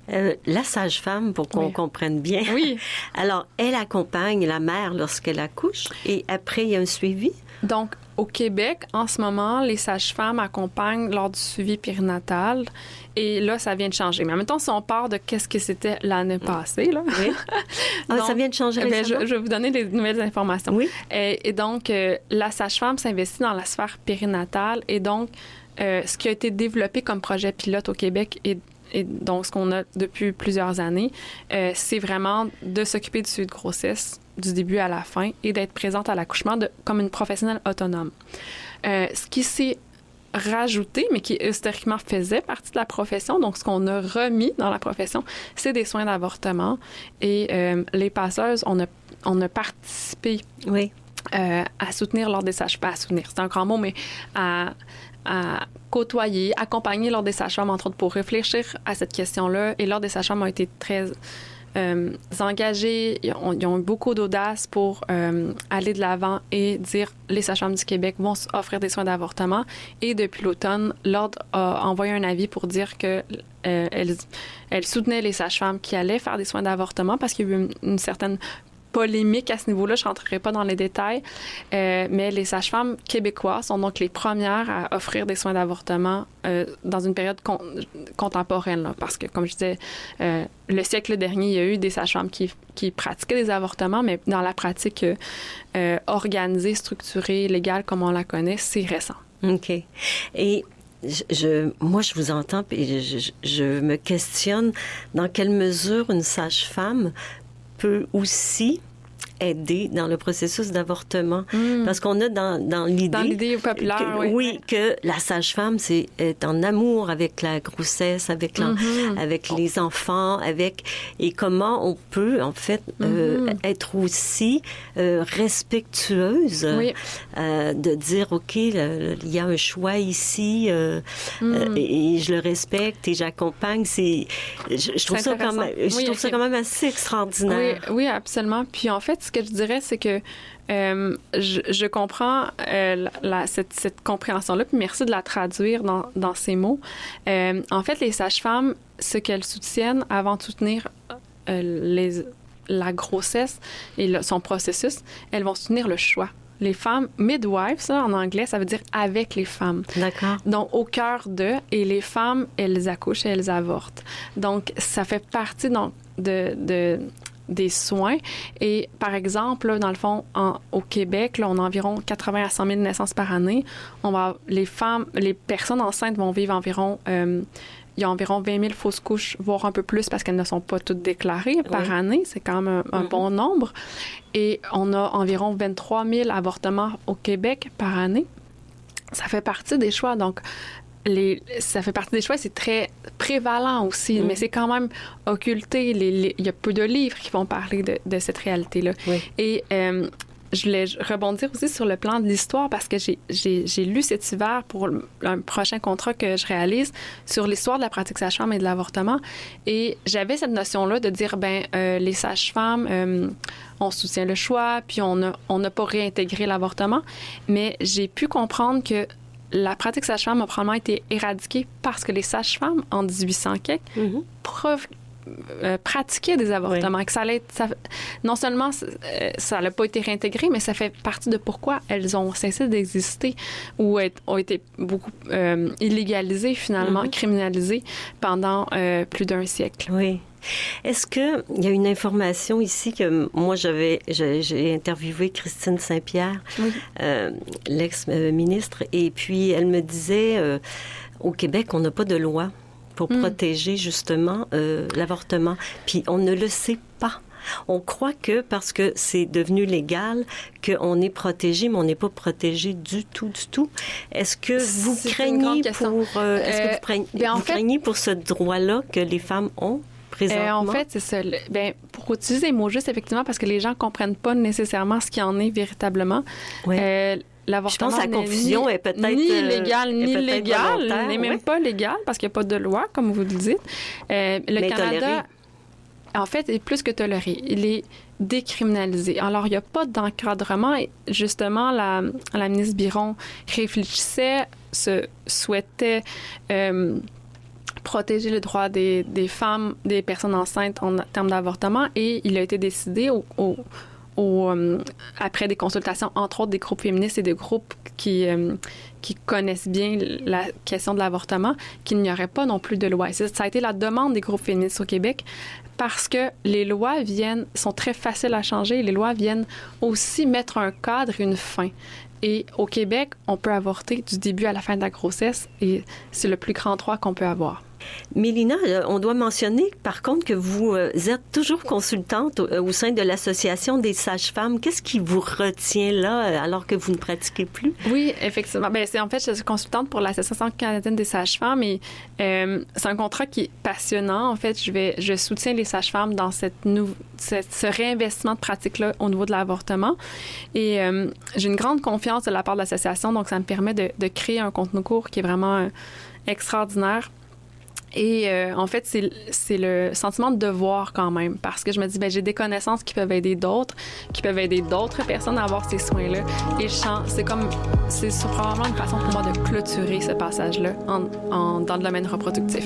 La sage-femme, pour qu'on comprenne bien. Oui. Alors, elle accompagne la mère lorsqu'elle accouche et après, il y a un suivi? Donc, au Québec, en ce moment, les sages-femmes accompagnent lors du suivi périnatal. Et là, ça vient de changer. Mais en même temps, si on part de qu'est-ce que c'était l'année passée, là. Oui. Donc, ça vient de changer récemment? Je vais vous donner des nouvelles informations. Oui. Et donc, la sage-femme s'investit dans la sphère périnatale. Et donc, ce qui a été développé comme projet pilote au Québec et donc, ce qu'on a depuis plusieurs années, c'est vraiment de s'occuper du suivi de grossesse du début à la fin et d'être présente à l'accouchement comme une professionnelle autonome. Ce qui s'est rajouté, mais qui historiquement faisait partie de la profession, donc ce qu'on a remis dans la profession, c'est des soins d'avortement. Et les passeuses, on a participé à soutenir lors des sages-femmes, pas à soutenir, c'est un grand mot, mais à côtoyer, accompagner lors des sages-femmes, entre autres, pour réfléchir à cette question-là. Et lors des sages-femmes ont été très engagés, ils ont eu beaucoup d'audace pour aller de l'avant et dire les sages-femmes du Québec vont offrir des soins d'avortement. Et depuis l'automne, l'Ordre a envoyé un avis pour dire que elle soutenait les sages-femmes qui allaient faire des soins d'avortement parce qu'il y a eu une certaine polémique à ce niveau-là. Je ne rentrerai pas dans les détails, mais les sages-femmes québécoises sont donc les premières à offrir des soins d'avortement dans une période contemporaine. Là, parce que, comme je disais, le siècle dernier, il y a eu des sages-femmes qui pratiquaient des avortements, mais dans la pratique organisée, structurée, légale, comme on la connaît, c'est récent. OK. Et moi, je vous entends et je me questionne dans quelle mesure une sage-femme peut aussi aider dans le processus d'avortement. Parce qu'on a dans l'idée... Dans l'idée populaire, que la sage-femme est en amour avec la grossesse, avec les enfants, et comment on peut, en fait, être aussi respectueuse de dire, OK, il y a un choix ici, et je le respecte et j'accompagne. Je trouve ça quand même, ça quand même assez extraordinaire. Oui, absolument. Puis en fait, ce que je dirais, c'est que je comprends cette compréhension-là, puis merci de la traduire dans ces mots. En fait, les sages-femmes, ce qu'elles soutiennent avant de soutenir la grossesse et son processus, elles vont soutenir le choix. Les femmes, midwives, ça, en anglais, ça veut dire avec les femmes. D'accord. Donc, au cœur d'eux, et les femmes, elles accouchent et elles avortent. Donc, ça fait partie des soins. Et par exemple, là, dans le fond, au Québec, là, on a environ 80 à 100 000 naissances par année. Les personnes enceintes vont vivre environ... il y a environ 20 000 fausses couches, voire un peu plus parce qu'elles ne sont pas toutes déclarées par année. C'est quand même un bon nombre. Et on a environ 23 000 avortements au Québec par année. Ça fait partie des choix. Donc, ça fait partie des choix, c'est très prévalent aussi, mais c'est quand même occulté. Il y a peu de livres qui vont parler de cette réalité-là. Et je voulais rebondir aussi sur le plan de l'histoire parce que j'ai lu cet hiver pour un prochain contrat que je réalise sur l'histoire de la pratique sage-femme et de l'avortement. Et j'avais cette notion-là de dire, les sages-femmes, on soutient le choix, puis on n'a pas réintégré l'avortement. Mais j'ai pu comprendre que la pratique sage-femme a probablement été éradiquée parce que les sages-femmes, en 1800 quelque, pratiquaient des avortements, que non seulement ça n'a pas été réintégré, mais ça fait partie de pourquoi elles ont cessé d'exister ou ont été beaucoup illégalisées finalement, criminalisées pendant plus d'un siècle. Oui. Est-ce qu'il y a une information ici que moi, j'ai interviewé Christine Saint-Pierre, l'ex-ministre, et puis elle me disait, au Québec, on n'a pas de loi pour protéger justement l'avortement. Puis on ne le sait pas. On croit que parce que c'est devenu légal, qu'on est protégé, mais on n'est pas protégé du tout. Est-ce que vous craignez craignez pour ce droit-là que les femmes ont? En fait, c'est ça. Pour utiliser les mots justes, effectivement, parce que les gens ne comprennent pas nécessairement ce qu'il en est véritablement. Oui. L'avortement, je pense que la confusion est peut-être ni légal, n'est même pas légal, parce qu'il n'y a pas de loi, comme vous le dites. Le Canada, toléré. En fait, est plus que toléré. Il est décriminalisé. Alors, il n'y a pas d'encadrement. Justement, la ministre Biron réfléchissait, souhaitait protéger le droit des femmes, des personnes enceintes en termes d'avortement, et il a été décidé après des consultations, entre autres des groupes féministes et des groupes qui connaissent bien la question de l'avortement, qu'il n'y aurait pas non plus de loi. Ça a été la demande des groupes féministes au Québec parce que les lois sont très faciles à changer. Les lois viennent aussi mettre un cadre et une fin. Et au Québec, on peut avorter du début à la fin de la grossesse et c'est le plus grand droit qu'on peut avoir. Mélina, on doit mentionner par contre que vous êtes toujours consultante au sein de l'Association des sages-femmes. Qu'est-ce qui vous retient là alors que vous ne pratiquez plus? Oui, effectivement. En fait, je suis consultante pour l'Association canadienne des sages-femmes et c'est un contrat qui est passionnant. En fait, je soutiens les sages-femmes dans ce réinvestissement de pratique-là au niveau de l'avortement. Et j'ai une grande confiance de la part de l'association, donc ça me permet de créer un contenu court qui est vraiment extraordinaire. Et en fait, c'est le sentiment de devoir quand même, parce que je me dis, j'ai des connaissances qui peuvent aider d'autres personnes à avoir ces soins-là. Et c'est probablement une façon pour moi de clôturer ce passage-là dans le domaine reproductif.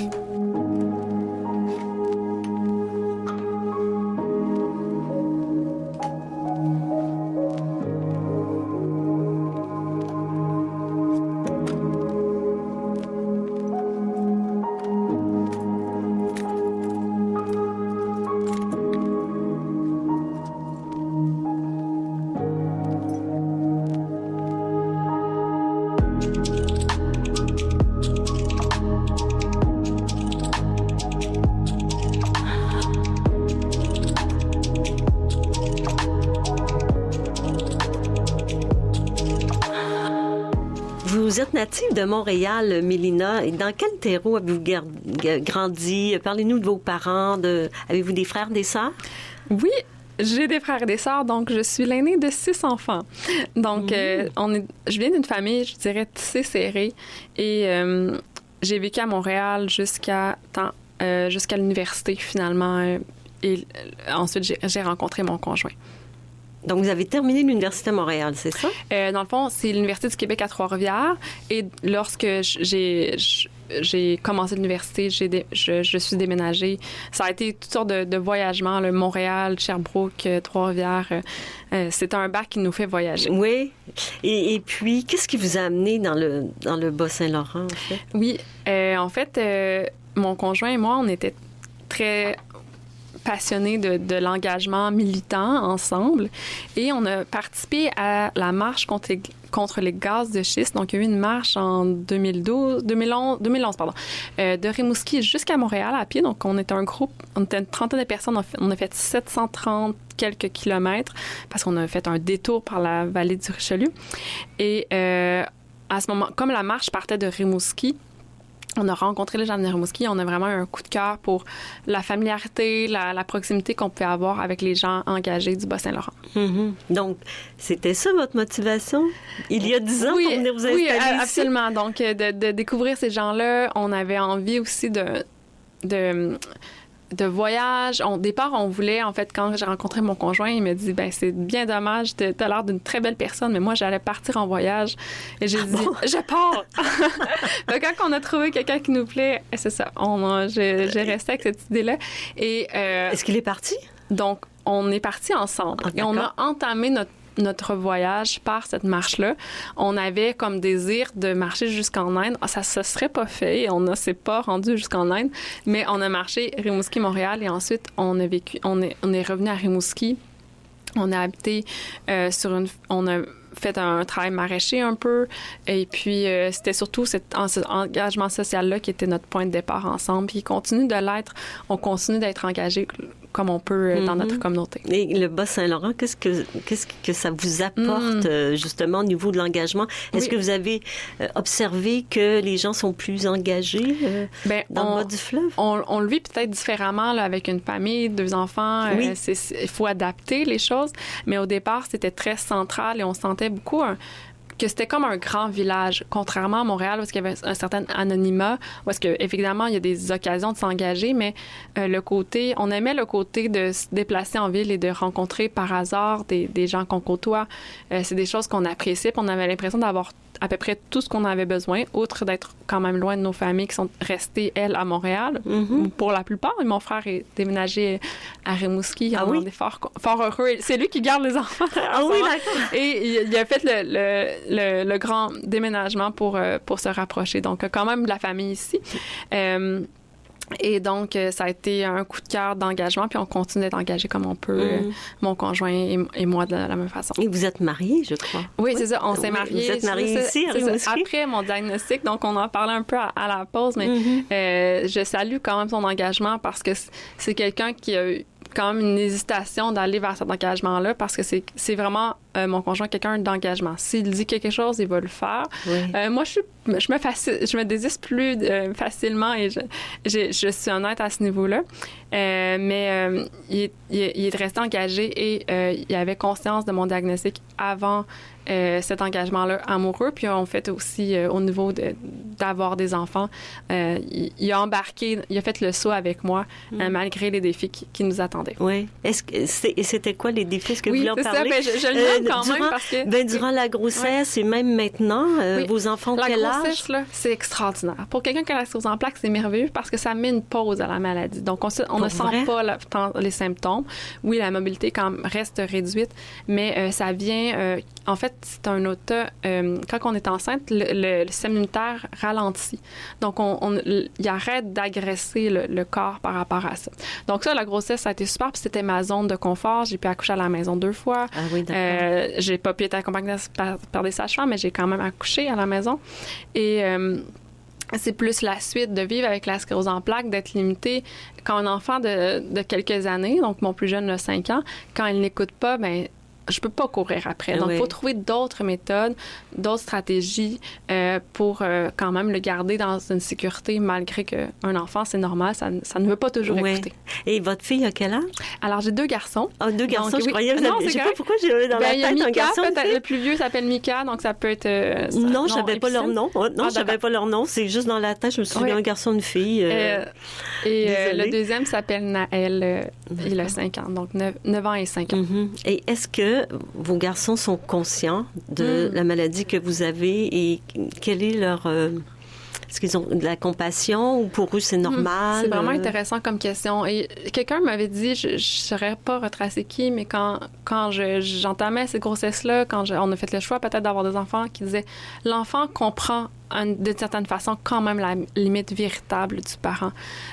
Vous êtes native de Montréal, Mélina. Et dans quel terreau avez-vous grandi? Parlez-nous de vos parents. Avez-vous des frères, des sœurs? Oui, j'ai des frères et des sœurs, donc je suis l'aînée de 6 enfants. Donc, je viens d'une famille, je dirais, tissée serrée. Et j'ai vécu à Montréal jusqu'à l'université, finalement. Et ensuite, j'ai rencontré mon conjoint. Donc, vous avez terminé l'Université de Montréal, c'est ça? Dans le fond, c'est l'Université du Québec à Trois-Rivières. Et lorsque j'ai commencé l'université, je suis déménagée. Ça a été toutes sortes de voyagements, Montréal, Sherbrooke, Trois-Rivières. C'est un bac qui nous fait voyager. Oui. Et puis, qu'est-ce qui vous a amené dans le Bas-Saint-Laurent, en fait? Oui. En fait, mon conjoint et moi, on était très passionnés de l'engagement militant ensemble et on a participé à la marche contre les gaz de schiste. Donc, il y a eu une marche en 2011, de Rimouski jusqu'à Montréal à pied. Donc, on était un groupe, on était une trentaine de personnes. On a fait 730 quelques kilomètres parce qu'on a fait un détour par la vallée du Richelieu. Et à ce moment, comme la marche partait de Rimouski, on a rencontré les gens de Rimouski. On a vraiment eu un coup de cœur pour la familiarité, la proximité qu'on peut avoir avec les gens engagés du Bas-Saint-Laurent. Mm-hmm. Donc, c'était ça votre motivation? Il y a 10 ans pour venir vous installer ici? Oui, absolument. Donc, de découvrir ces gens-là, on avait envie aussi de voyage. Au départ, on voulait, en fait, quand j'ai rencontré mon conjoint, il me dit, ben c'est bien dommage, t'as l'air d'une très belle personne, mais moi, j'allais partir en voyage. Et j'ai dit, je pars! Donc, quand on a trouvé quelqu'un qui nous plaît, c'est ça, j'ai resté avec cette idée-là. Et, est-ce qu'il est parti? Donc, on est partis ensemble. Et on a entamé notre voyage par cette marche-là. On avait comme désir de marcher jusqu'en Inde. Ça se serait pas fait. On ne s'est pas rendu jusqu'en Inde, mais on a marché Rimouski-Montréal et ensuite on est revenu à Rimouski. On a habité on a fait un travail maraîcher un peu et puis c'était surtout cet engagement social-là qui était notre point de départ ensemble. Puis il continue de l'être. On continue d'être engagés comme on peut dans notre communauté. Et le Bas-Saint-Laurent, qu'est-ce que ça vous apporte justement au niveau de l'engagement? Est-ce que vous avez observé que les gens sont plus engagés dans le bas du fleuve? On le vit peut-être différemment là, avec une famille, 2 enfants. Oui. Il faut adapter les choses. Mais au départ, c'était très central et on sentait beaucoup que c'était comme un grand village, contrairement à Montréal, où il y avait un certain anonymat, où est-ce que, évidemment, il y a des occasions de s'engager, mais on aimait le côté de se déplacer en ville et de rencontrer par hasard des gens qu'on côtoie. C'est des choses qu'on appréciait, puis on avait l'impression d'avoir à peu près tout ce qu'on avait besoin, outre d'être quand même loin de nos familles qui sont restées, elles, à Montréal, pour la plupart. Et mon frère est déménagé à Rimouski. On est fort heureux. C'est lui qui garde les enfants. Ah oui, d'accord. Et il a fait le grand déménagement pour se rapprocher. Donc, quand même de la famille ici. Et donc, ça a été un coup de cœur d'engagement, puis on continue d'être engagés comme on peut, mon conjoint et moi, de la même façon. Et vous êtes mariés, je crois. Oui, c'est ça, on s'est mariés. Vous êtes mariés ici, à Rimouski? Après mon diagnostic, donc on en parlait un peu à la pause, mais je salue quand même son engagement parce que c'est quelqu'un qui a eu quand même une hésitation d'aller vers cet engagement-là parce que c'est vraiment mon conjoint quelqu'un d'engagement. S'il dit quelque chose, il va le faire. Oui. Moi, je me désiste plus facilement et je suis honnête à ce niveau-là. Mais il est resté engagé et il avait conscience de mon diagnostic avant cet engagement-là amoureux. Puis on fait aussi au niveau d'avoir des enfants. Il a embarqué, il a fait le saut avec moi malgré les défis qui nous attendaient. Oui. C'était quoi les défis? Est-ce que vous voulez en parler? Oui, c'est ça. Je le nomme quand même parce que... durant la grossesse et même maintenant, vos enfants ont quel âge? La grossesse, là, c'est extraordinaire. Pour quelqu'un qui a la sclérose en plaques, c'est merveilleux parce que ça met une pause à la maladie. Donc, on ne sent pas les symptômes. Oui, la mobilité quand même reste réduite, mais ça vient... en fait, c'est un quand on est enceinte, le système immunitaire ralentit. Donc, il arrête d'agresser le corps par rapport à ça. Donc ça, la grossesse, ça a été super. Puis c'était ma zone de confort. J'ai pu accoucher à la maison 2 fois. Ah oui, d'accord. J'ai pas pu être accompagnée par des sages-femmes, mais j'ai quand même accouché à la maison. Et... c'est plus la suite de vivre avec la sclérose en plaques, d'être limité. Quand un enfant de quelques années, donc mon plus jeune a 5 ans, quand il n'écoute pas, ben je peux pas courir après. Donc, il faut trouver d'autres méthodes, d'autres stratégies pour quand même le garder dans une sécurité, malgré qu'un enfant, c'est normal, ça ne veut pas toujours écouter. Et votre fille a quel âge? Alors, j'ai 2 garçons. Ah, 2 garçons, donc, je croyais. Je sais pas pourquoi j'ai dans la tête Mika, un garçon. Le plus vieux s'appelle Mika, donc ça peut être... non, je savais pas leur nom. Non, je savais pas leur nom. C'est juste dans la tête, je me souviens un garçon, une fille. Le deuxième s'appelle Naël. Il a 5 ans, donc 9 ans et 5 ans. Et est-ce que vos garçons sont conscients de la maladie que vous avez et quelle est leur... Est-ce qu'ils ont de la compassion ou pour eux, c'est normal? C'est vraiment intéressant comme question. Et quelqu'un m'avait dit, je ne saurais pas retracer qui, mais quand j'entamais cette grossesse-là, quand on a fait le choix peut-être d'avoir des enfants, qui disaient l'enfant comprend d'une certaine façon quand même la limite véritable du parent.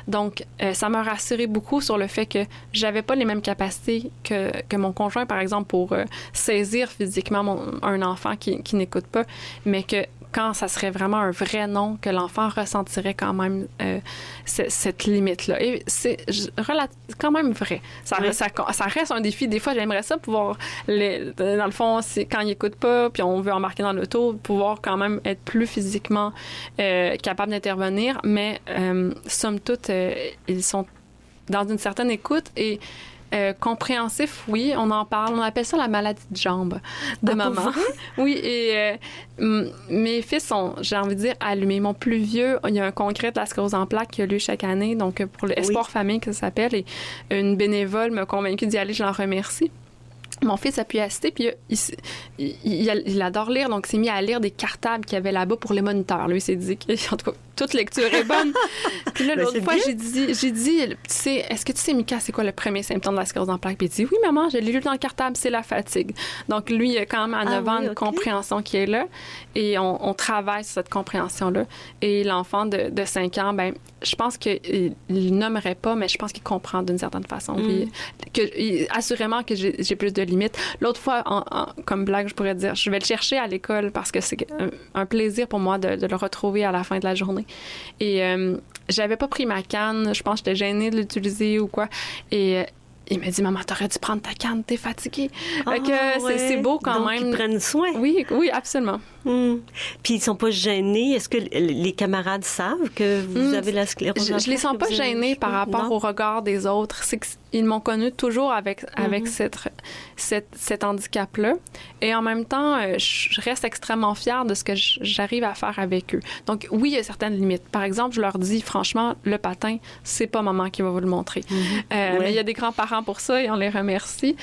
Donc, ça m'a rassurée beaucoup sur le fait que j'avais pas les mêmes capacités que mon conjoint, par exemple, pour saisir physiquement un enfant qui n'écoute pas, mais que quand ça serait vraiment un vrai non, que l'enfant ressentirait quand même cette limite-là. Et c'est quand même vrai. Ça reste un défi. Des fois, j'aimerais ça pouvoir, dans le fond, quand ils n'écoutent pas, puis on veut embarquer dans l'auto, pouvoir quand même être plus physiquement capable d'intervenir. Mais somme toute, ils sont dans une certaine écoute et Compréhensif, oui, on en parle. On appelle ça la maladie de jambe de maman. Oui, et mes fils sont, j'ai envie de dire, allumés. Mon plus vieux, il y a un congrès de la sclérose en plaques qui a lieu chaque année, donc pour l'Espoir Famille, que ça s'appelle, et une bénévole m'a convaincue d'y aller, je l'en remercie. Mon fils a pu assister, puis il adore lire, donc il s'est mis à lire des cartables qu'il y avait là-bas pour les moniteurs. Lui, il s'est dit que, en tout cas, toute lecture est bonne. Puis là, l'autre fois, j'ai dit, est-ce que tu sais, Mika, c'est quoi le premier symptôme de la sclérose en plaques? Puis il dit, oui, maman, je l'ai lu dans le cartable, c'est la fatigue. Donc, lui, il a quand même à 9 ans une compréhension qui est là, et on travaille sur cette compréhension-là. Et l'enfant de 5 ans, ben je pense qu'il nommerait pas, mais je pense qu'il comprend d'une certaine façon. Puis, assurément que j'ai plus de limites. L'autre fois, comme blague, je pourrais dire, je vais le chercher à l'école parce que c'est un plaisir pour moi de le retrouver à la fin de la journée. Et j'avais pas pris ma canne, je pense que j'étais gênée de l'utiliser ou quoi. Et il m'a dit, maman, t'aurais dû prendre ta canne, t'es fatiguée. C'est beau quand donc, même. Ils prennent soin. Oui, absolument. Puis ils sont pas gênés. Est-ce que les camarades savent que vous avez la sclérose en plaques? Je les sens pas gênés par rapport au regard des autres. C'est qu'ils m'ont connue toujours avec cet handicap-là. Et en même temps, je reste extrêmement fière de ce que j'arrive à faire avec eux. Donc oui, il y a certaines limites. Par exemple, je leur dis, franchement, le patin, c'est pas maman qui va vous le montrer. Mais il y a des grands-parents pour ça et on les remercie.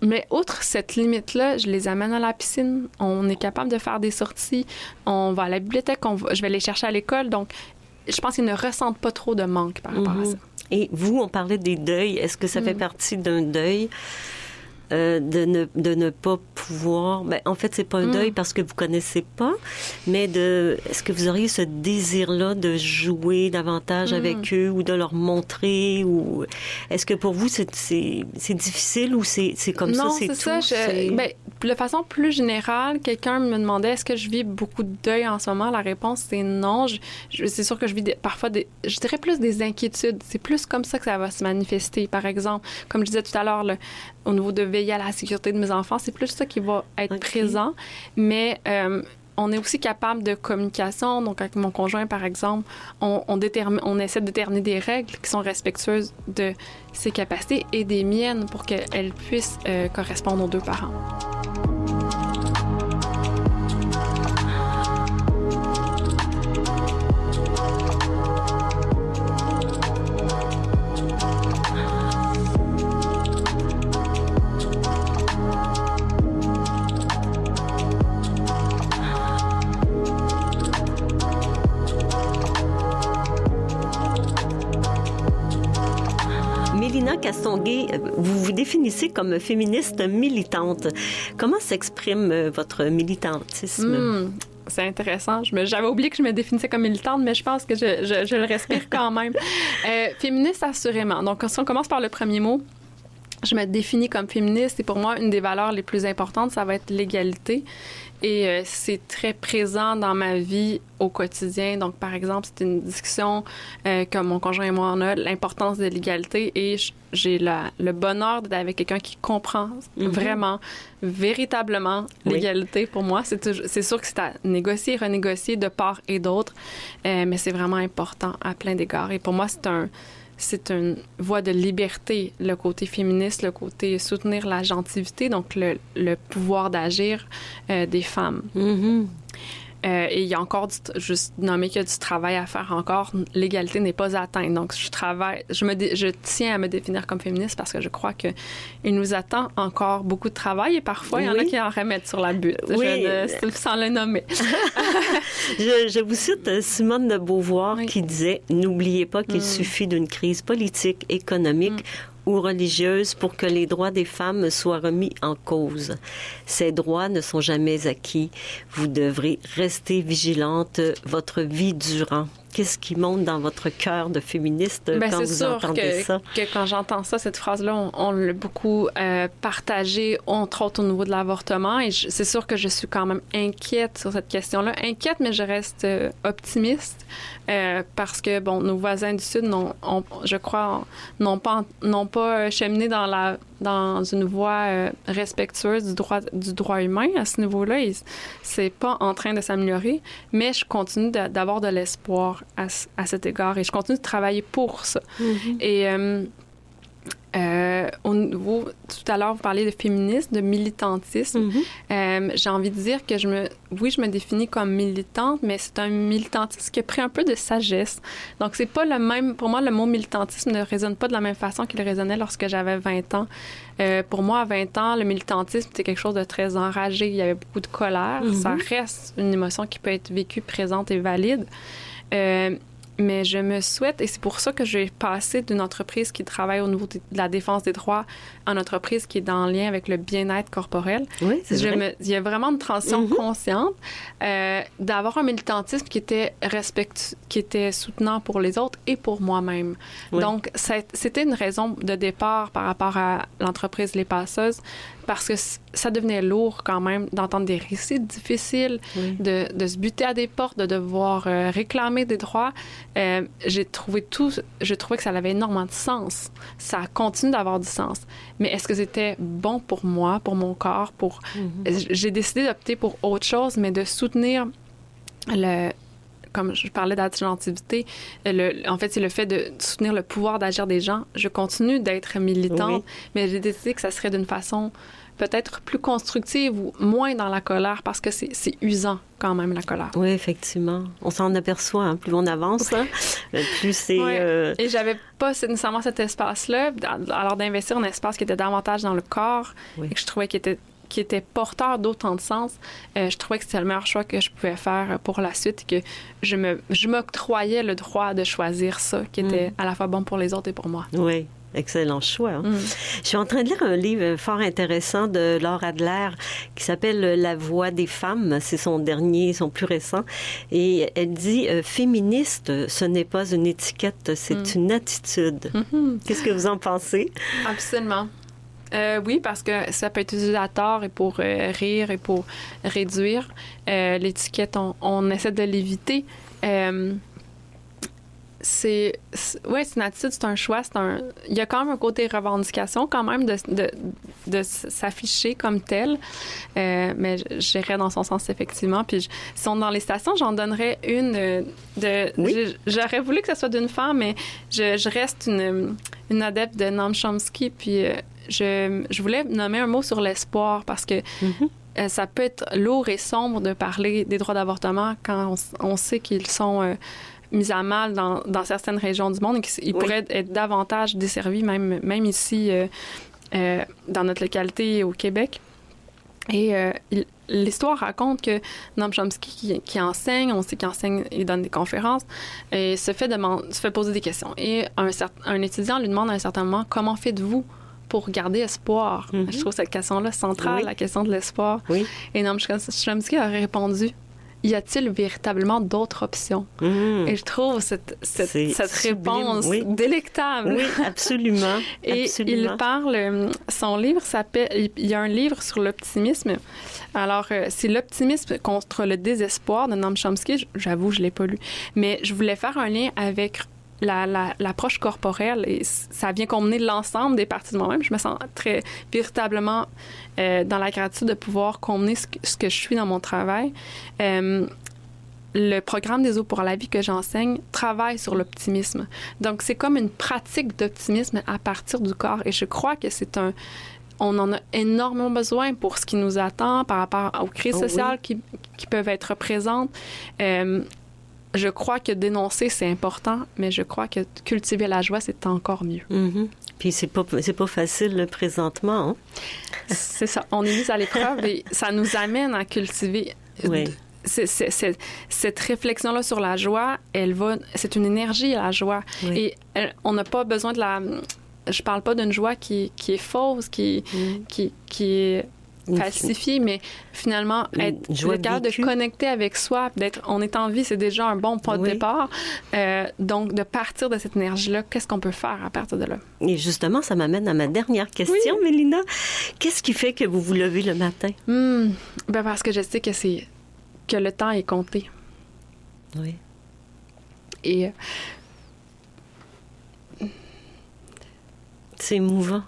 Mais outre cette limite-là, je les amène à la piscine. On est capable de faire des sorties. On va à la bibliothèque. Je vais les chercher à l'école. Donc, je pense qu'ils ne ressentent pas trop de manque par rapport à ça. Et vous, on parlait des deuils. Est-ce que ça fait partie d'un deuil de ne pas pouvoir... Ben, en fait, c'est pas un deuil parce que vous connaissez pas, mais est-ce que vous auriez ce désir-là de jouer davantage avec eux ou de leur montrer? Ou est-ce que pour vous, c'est difficile ou c'est comme non, ça, c'est tout? Non, c'est ça. De façon plus générale, quelqu'un me demandait est-ce que je vis beaucoup de deuil en ce moment? La réponse, c'est non. C'est sûr que je vis parfois je dirais plus des inquiétudes. C'est plus comme ça que ça va se manifester. Par exemple, comme je disais tout à l'heure, au niveau de veiller à la sécurité de mes enfants, c'est plus ça qui va être présent. Mais on est aussi capable de communication. Donc, avec mon conjoint, par exemple, on essaie de déterminer des règles qui sont respectueuses de ses capacités et des miennes pour qu'elles puissent correspondre aux deux parents. Mélina Castonguay, vous vous définissez comme féministe militante. Comment s'exprime votre militantisme? C'est intéressant. J'avais oublié que je me définissais comme militante, mais je pense que je le respire quand même. Féministe, assurément. Donc, si on commence par le premier mot, je me définis comme féministe et pour moi, une des valeurs les plus importantes, ça va être l'égalité. Et c'est très présent dans ma vie au quotidien. Donc, par exemple, c'est une discussion que mon conjoint et moi, on a, l'importance de l'égalité. Et j'ai le bonheur d'être avec quelqu'un qui comprend vraiment, véritablement l'égalité. Pour moi, c'est sûr que c'est à négocier, renégocier de part et d'autre. Mais c'est vraiment important à plein d'égards. Et pour moi, c'est une voie de liberté, le côté féministe, le côté soutenir la gentilité, donc le pouvoir d'agir des femmes. Et il y a encore, juste nommer qu'il y a du travail à faire encore, l'égalité n'est pas atteinte. Donc, je tiens à me définir comme féministe parce que je crois qu'il nous attend encore beaucoup de travail et parfois, il y en a qui en remettent sur la butte, sans le nommer. Je vous cite Simone de Beauvoir qui disait « N'oubliez pas qu'il suffit d'une crise politique, économique ou religieuse pour que les droits des femmes soient remis en cause. Ces droits ne sont jamais acquis. Vous devrez rester vigilante votre vie durant. » Qu'est-ce qui monte dans votre cœur de féministe quand vous entendez ça? C'est sûr que quand j'entends ça, cette phrase-là, on l'a beaucoup partagée, entre autres au niveau de l'avortement. Et c'est sûr que je suis quand même inquiète sur cette question-là. Inquiète, mais je reste optimiste parce que, bon, nos voisins du Sud, je crois, n'ont pas cheminé dans une voie respectueuse du droit humain à ce niveau-là. C'est pas en train de s'améliorer, mais je continue d'avoir de l'espoir à cet égard et je continue de travailler pour ça. Au niveau, tout à l'heure, vous parliez de féminisme, de militantisme. J'ai envie de dire que je me définis comme militante, mais c'est un militantisme qui a pris un peu de sagesse. Donc, c'est pas le même... Pour moi, le mot militantisme ne résonne pas de la même façon qu'il résonnait lorsque j'avais 20 ans. Pour moi, à 20 ans, le militantisme, c'était quelque chose de très enragé. Il y avait beaucoup de colère. Ça reste une émotion qui peut être vécue, présente et valide. Mais je me souhaite, et c'est pour ça que j'ai passé d'une entreprise qui travaille au niveau de la défense des droits à une entreprise qui est en lien avec le bien-être corporel. Oui, c'est vrai. Il y a vraiment une transition consciente d'avoir un militantisme qui était soutenant pour les autres et pour moi-même. Oui. Donc, c'était une raison de départ par rapport à l'entreprise Les Passeuses, parce que ça devenait lourd quand même d'entendre des récits difficiles, de se buter à des portes, de devoir réclamer des droits. Je trouvais que ça avait énormément de sens. Ça continue d'avoir du sens. Mais est-ce que c'était bon pour moi, pour mon corps, J'ai décidé d'opter pour autre chose, mais de soutenir comme je parlais d'agentivité, en fait, c'est le fait de soutenir le pouvoir d'agir des gens. Je continue d'être militante, mais j'ai décidé que ça serait d'une façon peut-être plus constructive ou moins dans la colère, parce que c'est usant quand même, la colère. Oui, effectivement. On s'en aperçoit, hein, plus on avance, plus c'est... Et j'avais pas nécessairement cet espace-là, alors d'investir un espace qui était davantage dans le corps, et que je trouvais qui était porteur d'autant de sens, je trouvais que c'était le meilleur choix que je pouvais faire pour la suite, et que je m'octroyais le droit de choisir ça, qui était à la fois bon pour les autres et pour moi. Oui. Excellent choix. Hein? Je suis en train de lire un livre fort intéressant de Laure Adler qui s'appelle La voix des femmes. C'est son plus récent. Et elle dit féministe, ce n'est pas une étiquette, c'est une attitude. Qu'est-ce que vous en pensez? Absolument. Oui, parce que ça peut être utilisé à tort et pour rire et pour réduire. L'étiquette, on essaie de l'éviter. C'est une attitude, c'est un choix, il y a quand même un côté revendication quand même de s'afficher comme tel, mais j'irais dans son sens effectivement. Puis si on est dans les stations, j'en donnerais une j'aurais voulu que ce soit d'une femme, mais je reste une adepte de Noam Chomsky, puis je voulais nommer un mot sur l'espoir, parce que ça peut être lourd et sombre de parler des droits d'avortement quand on sait qu'ils sont mis à mal dans certaines régions du monde, et qu'ils pourraient être davantage desservis, même ici, dans notre localité au Québec. Et l'histoire raconte que Noam Chomsky, qui enseigne, on sait qu'il enseigne, il donne des conférences, et se fait poser des questions. Et un étudiant lui demande à un certain moment, comment faites-vous pour garder espoir? Je trouve cette question-là centrale, la question de l'espoir. Et Noam Chomsky a répondu, y a-t-il véritablement d'autres options? Et je trouve cette réponse délectable. Oui, absolument. Et il parle, son livre s'appelle, il y a un livre sur l'optimisme. Alors, c'est l'optimisme contre le désespoir de Noam Chomsky. J'avoue, je ne l'ai pas lu. Mais je voulais faire un lien avec l'approche corporelle, et ça vient combiner l'ensemble des parties de moi-même. Je me sens très véritablement dans la gratitude de pouvoir combiner ce que je suis dans mon travail. Le programme des eaux pour la vie que j'enseigne travaille sur l'optimisme. Donc, c'est comme une pratique d'optimisme à partir du corps, et je crois que on en a énormément besoin pour ce qui nous attend par rapport aux crises sociales qui peuvent être présentes. Je crois que dénoncer, c'est important, mais je crois que cultiver la joie, c'est encore mieux. Puis c'est pas facile présentement. Hein? C'est ça. On est mis à l'épreuve, et ça nous amène à cultiver. Cette réflexion-là sur la joie, c'est une énergie, la joie. Et on n'a pas besoin de je parle pas d'une joie qui est fausse, qui est falsifié, mais finalement, être capable de connecter avec soi, on est en vie, c'est déjà un bon point de départ. Donc, de partir de cette énergie-là, qu'est-ce qu'on peut faire à partir de là? Et justement, ça m'amène à ma dernière question, Mélina. Qu'est-ce qui fait que vous vous levez le matin? Parce que je sais que le temps est compté. Oui. Et c'est émouvant.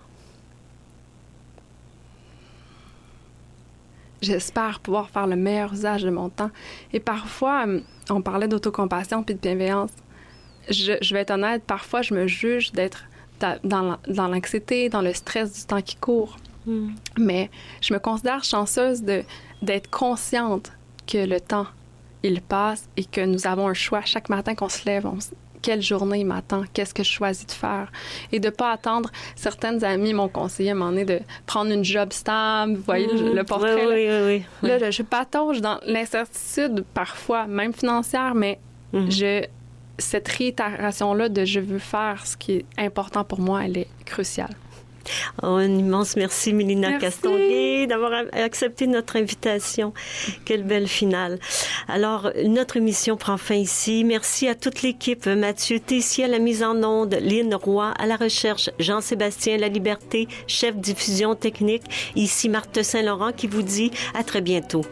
J'espère pouvoir faire le meilleur usage de mon temps. Et parfois, on parlait d'autocompassion puis de bienveillance. Je vais être honnête, parfois, je me juge d'être dans l'anxiété, dans le stress du temps qui court. Mais je me considère chanceuse d'être consciente que le temps, il passe et que nous avons un choix. Chaque matin qu'on se lève, quelle journée m'attend, qu'est-ce que je choisis de faire. Et de ne pas attendre. Certaines amies m'ont conseillé à un moment donné de prendre une job stable. Vous voyez le portrait? Oui. Là, je patauge dans l'incertitude, parfois, même financière, mais cette réitération-là de je veux faire ce qui est important pour moi, elle est cruciale. Un immense merci, Mélina Castonguay, d'avoir accepté notre invitation. Quelle belle finale. Alors, notre émission prend fin ici. Merci à toute l'équipe. Mathieu Tessier à la mise en onde, Lynn Roy à la recherche, Jean-Sébastien Laliberté, chef diffusion technique. Ici Marthe Saint-Laurent qui vous dit à très bientôt.